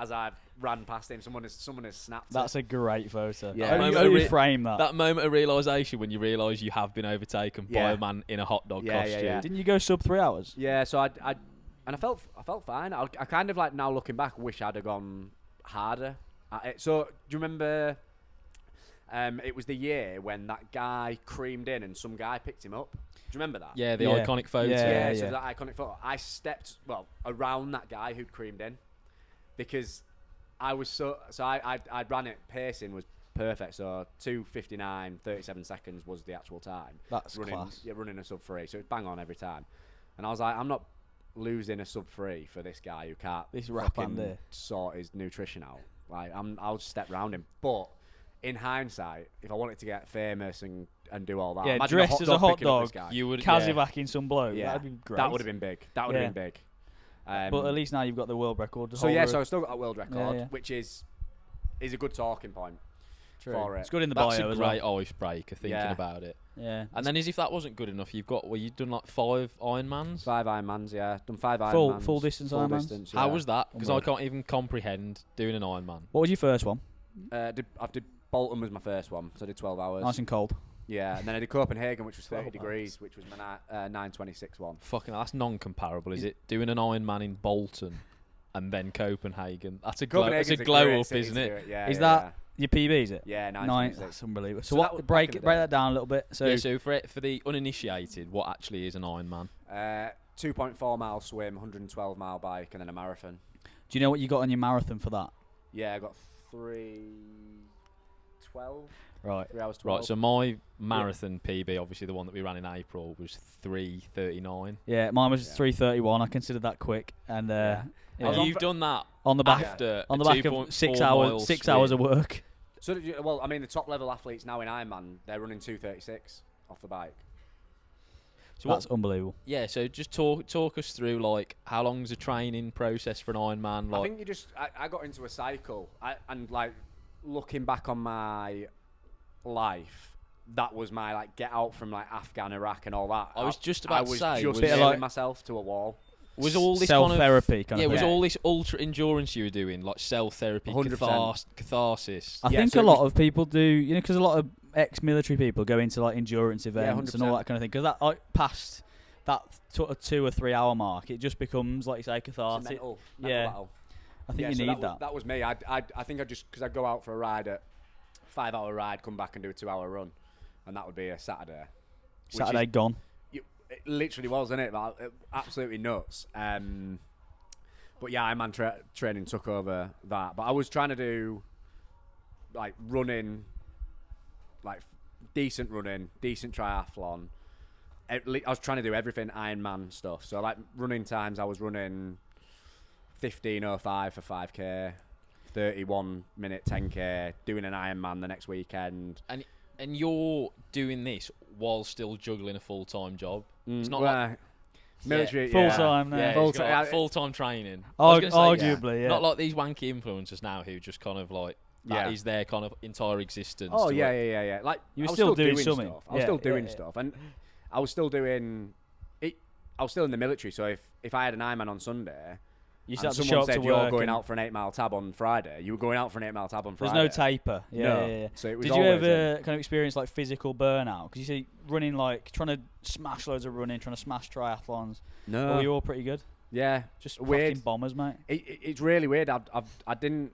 as I ran past him. Someone has snapped That's a great photo. Yeah. You frame that. That moment of realisation when you realise you have been overtaken by a man in a hot dog costume. Yeah. Didn't you go sub 3 hours? Yeah, so I felt fine. I kind of like now looking back, wish I'd have gone harder. So do you remember? It was the year when that guy creamed in and some guy picked him up. Do you remember that? Yeah, the iconic photo. Yeah, so that iconic photo. I stepped around that guy who'd creamed in because I was I ran it. Pacing was perfect. So 2:59, 37 seconds was the actual time. That's class. Yeah, running a sub 3, so it's bang on every time. And I was like, I'm not losing a sub 3 for this guy who can't sort his nutrition out. Like I'll step round him, but in hindsight, if I wanted to get famous and do all that, dressed as a hot dog, you would Kazivacking some bloke. Yeah, that'd be great. That would have been big. But at least now you've got the world record. So I've still got that world record, which is a good talking point. True. For it. It's good in the bio as well. That's a great icebreaker thinking about it. Yeah. And then as if that wasn't good enough, you've done like 5 Ironmans? 5 Ironmans, yeah. Done 5 Ironmans. Full distance Ironmans? Yeah. How was that? Because I can't even comprehend doing an Ironman. What was your first one? I did Bolton was my first one, so I did 12 hours. Nice and cold. Yeah, and then I did Copenhagen, which was 30 degrees, which was my 9:26 one. Fucking that's non-comparable, is it? Doing an Ironman in Bolton and then Copenhagen. That's a glow up, isn't it? Is that your PB, is it? Yeah, 9:26. That's unbelievable. So break that down a little bit. So for the uninitiated, what actually is an Ironman? 2.4 mile swim, 112 mile bike, and then a marathon. Do you know what you got on your marathon for that? Yeah, I got 3:12. Right. 3 hours 12. Right, so my marathon PB, obviously the one that we ran in April, was 3:39. Yeah, mine was 3:31. I considered that quick, and you've done that on the back after on the back of 6 hours, 6 hours of work. So the top level athletes now in Ironman, they're running 2:36 off the bike. So that's unbelievable. Yeah, so just talk us through like how long's the training process for an Ironman? Like, I think I got into a cycle, and like looking back on my life, that was my like get out from like Afghan, Iraq, and all that. I was just about to say, I was just nailing myself to a wall. Was all this self-therapy kind of was all this ultra endurance you were doing, like self-therapy, catharsis? I think a lot of people do, because a lot of ex-military people go into like endurance events and all that kind of thing. Because that past that sort of 2 or 3 hour mark, it just becomes, like you say, cathartic. Mental battle. I think you need that. That was me. I think because I'd go out for a ride at 5 hour ride, come back and do a 2 hour run, and that would be a Saturday. Saturday gone. It literally was, wasn't it? Like, absolutely nuts. But yeah, Ironman training took over that. But I was trying to do like running, like decent running, decent triathlon, I was trying to do everything Ironman stuff. So like running times, I was running 15:05 for 5k, 31 minute 10k, doing an Ironman the next weekend. And you're doing this while still juggling a full-time job. It's not like military full-time. Full-time training. Arguably, yeah. Not like these wanky influencers now who just kind of like that is their kind of entire existence. Oh yeah. Like you were still doing something. Stuff. I was still doing stuff, and I was still doing it. I was still in the military, so if I had an Ironman on Sunday, and someone said you're going out for an 8-mile tab on Friday, you were going out for an 8-mile tab on Friday. There's no taper. Yeah. So it was Did you ever kind of experience like physical burnout? Because you see, running like trying to smash loads of running, trying to smash triathlons. No, were you all pretty good? Yeah, just weird fucking bombers, mate. It's really weird. I don't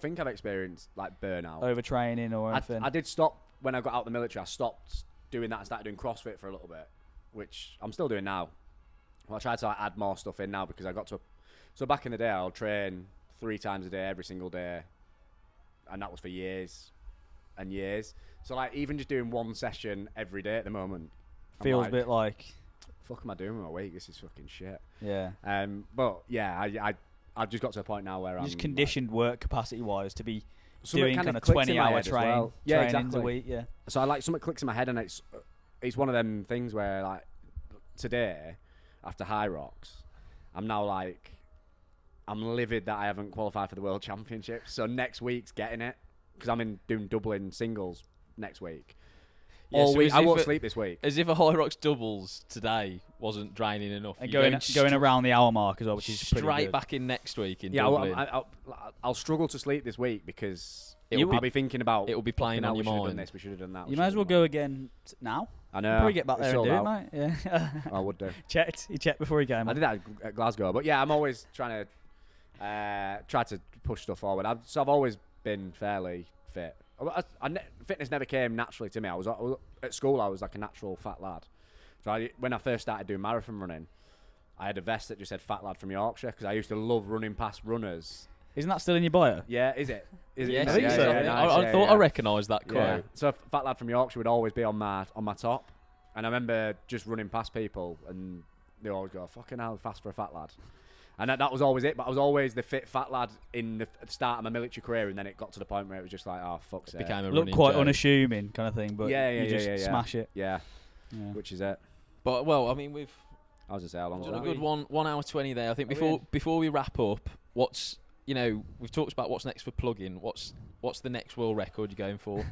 think I've experienced like burnout, overtraining or anything. I did stop when I got out of the military. I stopped doing that and started doing CrossFit for a little bit, which I'm still doing now. Well, I try to add more stuff in now because I got to. So back in the day, I'll train 3 times a day, every single day, and that was for years and years. So like even just doing 1 session every day at the moment feels a bit like, fuck am I doing with my week? This is fucking shit. Yeah. But yeah, I've just got to a point now where I'm just conditioned like, work capacity wise to be doing kind of 20-hour trainings exactly. a week. Yeah. So I like something clicks in my head, and it's one of them things where like today after High Rocks, I'm now like. I'm livid that I haven't qualified for the World Championships. So next week's getting it because I'm doing Dublin singles next week. Yeah, so I won't sleep this week. As if a High Rocks doubles today wasn't draining enough. And going around the hour mark as well, which is straight back in next week in Dublin. I'll struggle to sleep this week because I'll be thinking about. It'll be playing on your mind. We should have done that. You might as well go again now. I know. Probably get back there and do it, mate. Yeah. I would do. He checked before he came. I did that at Glasgow, but yeah, I'm always trying to. Try to push stuff forward. I've always been fairly fit. Fitness never came naturally to me. I was at school. I was like a natural fat lad. So when I first started doing marathon running, I had a vest that just said "Fat Lad from Yorkshire" because I used to love running past runners. Isn't that still in your bio? Yeah, is it? Yes, I think so. I thought I recognised that quote. Yeah. So "Fat Lad from Yorkshire" would always be on my top, and I remember just running past people, and they always go, "Fucking hell, fast for a fat lad." And that was always it, but I was always the fit fat lad in the start of my military career, and then it got to the point where it was just like, oh, fuck's sake. Looked quite unassuming kind of thing, but you just smash it. Yeah, which is it. But, well, I mean, I was going to say, how long was done that? a good 1 hour 20 there. I think before we wrap up, we've talked about what's next for Plug-In. What's the next world record you're going for?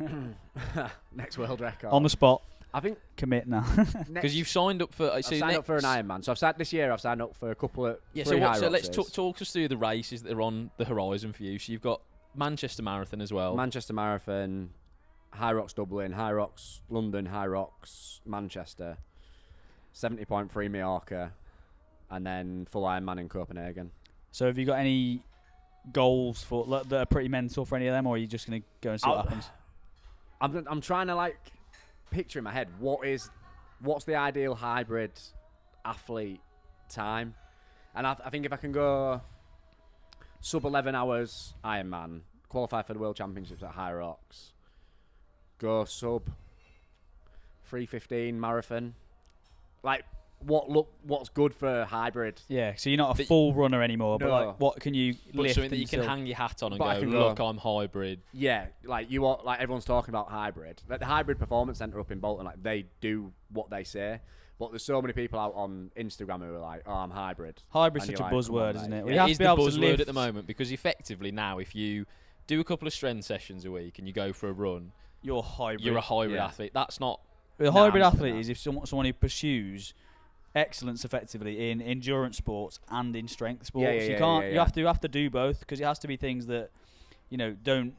Next world record. On the spot. I think commit now because you've signed up for. I've signed up for an Ironman. So this year I've signed up for a couple of. Yeah. So let's talk us through the races that are on the horizon for you. So you've got Manchester Marathon as well. Manchester Marathon, High Rocks Dublin, High Rocks London, High Rocks Manchester, 70.3 Mallorca, and then full Ironman in Copenhagen. So have you got any goals that are pretty mental for any of them, or are you just going to go and see what happens? I'm trying to picture in my head what's the ideal hybrid athlete time, and I think if I can go sub 11 hours Ironman, qualify for the World Championships at High Rocks, go sub 3:15 marathon, what's good for hybrid? Yeah, so you're not a full runner anymore, no. but what can you lift? Something that you can hang your hat on and I'm hybrid. Yeah, everyone's talking about hybrid. Like the Hybrid Performance Centre up in Bolton, they do what they say. But there's so many people out on Instagram who are like, "Oh, I'm hybrid." Hybrid's such a buzzword, isn't it? It is the buzzword at the moment because effectively now, if you do a couple of strength sessions a week and you go for a run, you're hybrid. You're a hybrid athlete. That's not. A hybrid athlete is if someone who pursues excellence effectively in endurance sports and in strength sports. You have to do both because it has to be things that don't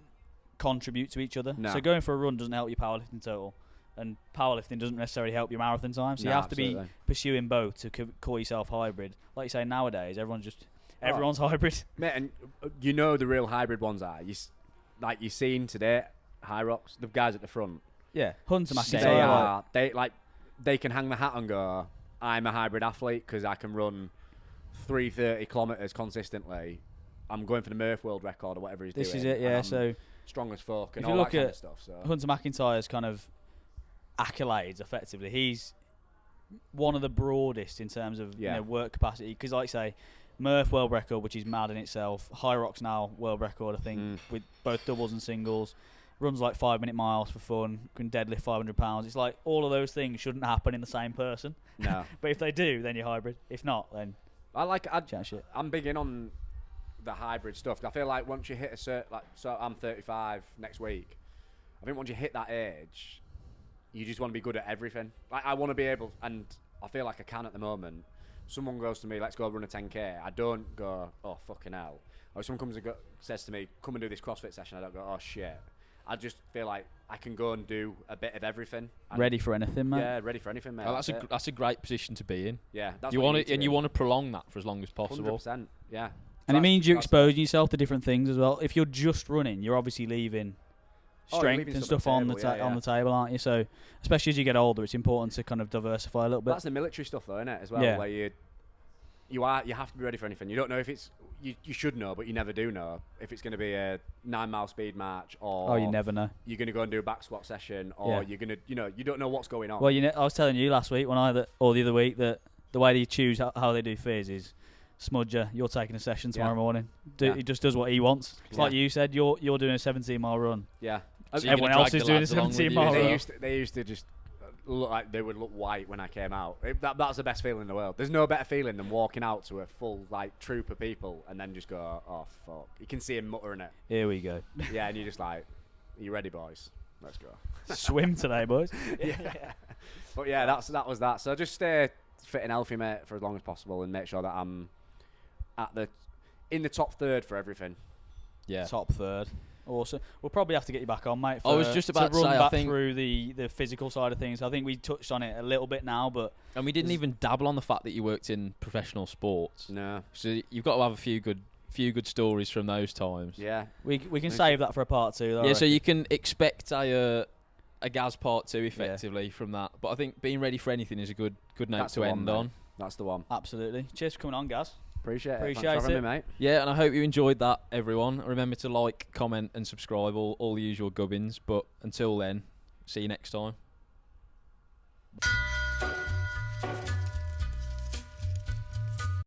contribute to each other. No. So going for a run doesn't help your powerlifting total, and powerlifting doesn't necessarily help your marathon time. So you have to be pursuing both to call yourself hybrid. Like you say, nowadays everyone's hybrid. Mate, and the real hybrid ones are you've seen today High Rocks, the guys at the front. Yeah, Hunter McIntyre. They can hang the hat and go, I'm a hybrid athlete because I can run 330 kilometres consistently. I'm going for the Murph world record or whatever he's doing. This is it, yeah. So strong as fuck and if you all look that kind at of stuff. So Hunter McIntyre's kind of accolades, effectively, one of the broadest in terms of work capacity. Because, like I say, Murph world record, which is mad in itself. High Rock's now world record, I think, with both doubles and singles. Runs like 5-minute miles for fun. Can deadlift 500 pounds. It's like all of those things shouldn't happen in the same person. No. But if they do, then you're hybrid. If not, then chat shit. I'm big in on the hybrid stuff. I feel like once you hit a certain, so I'm 35 next week. I think once you hit that age, you just want to be good at everything. Like, I want to be able, and I feel like I can at the moment. Someone goes to me, let's go run a 10k. I don't go, oh fucking hell. Or someone comes and says to me, come and do this CrossFit session. I don't go, oh shit. I just feel like I can go and do a bit of everything. Ready for anything, mate. Yeah, ready for anything, mate. Oh, that's a great position to be in. Yeah, that's you want it, and you want to prolong that for as long as possible. 100%. Yeah, and it means you're exposing yourself to different things as well. If you're just running, you're obviously leaving strength and stuff on the table, aren't you? So, especially as you get older, it's important to kind of diversify a little bit. That's the military stuff, though, isn't it? As well, yeah. Where you have to be ready for anything. You don't know if it's you should know, but you never do know if it's going to be a 9-mile speed march or you never know. You're going to go and do a back squat session, or you're going to you don't know what's going on. Well, I was telling you last week or the other week that the way they choose how they do fizz is Smudger, you're taking a session tomorrow morning. He just does what he wants. It's like you said, you're doing a 17-mile run. Yeah. So everyone else is doing a 17-mile run. They used to just look like they would look white when I came out. That's the best feeling in the world. There's no better feeling than walking out to a full troop of people and then just go, oh fuck. You can see him muttering it. Here we go. Yeah, and you're just like, are you ready, boys? Let's go. Swim today, boys. Yeah. But yeah, that was that. So just stay fit and healthy, mate, for as long as possible, and make sure that I'm in the top third for everything. Yeah. Top third. Awesome. We'll probably have to get you back on, mate. I was just about to run say, back I think through the physical side of things. I think we touched on it a little bit now, and we didn't even dabble on the fact that you worked in professional sports. No. So you've got to have a few good stories from those times. Yeah. We can save that for a part 2, though. Yeah. So you can expect a Gaz part 2 effectively from that. But I think being ready for anything is a good note to end on. That's the one. Absolutely. Cheers for coming on, Gaz. Appreciate it. Thanks for having me, mate. Yeah, and I hope you enjoyed that, everyone. Remember to like, comment, and subscribe, all the usual gubbins. But until then, see you next time.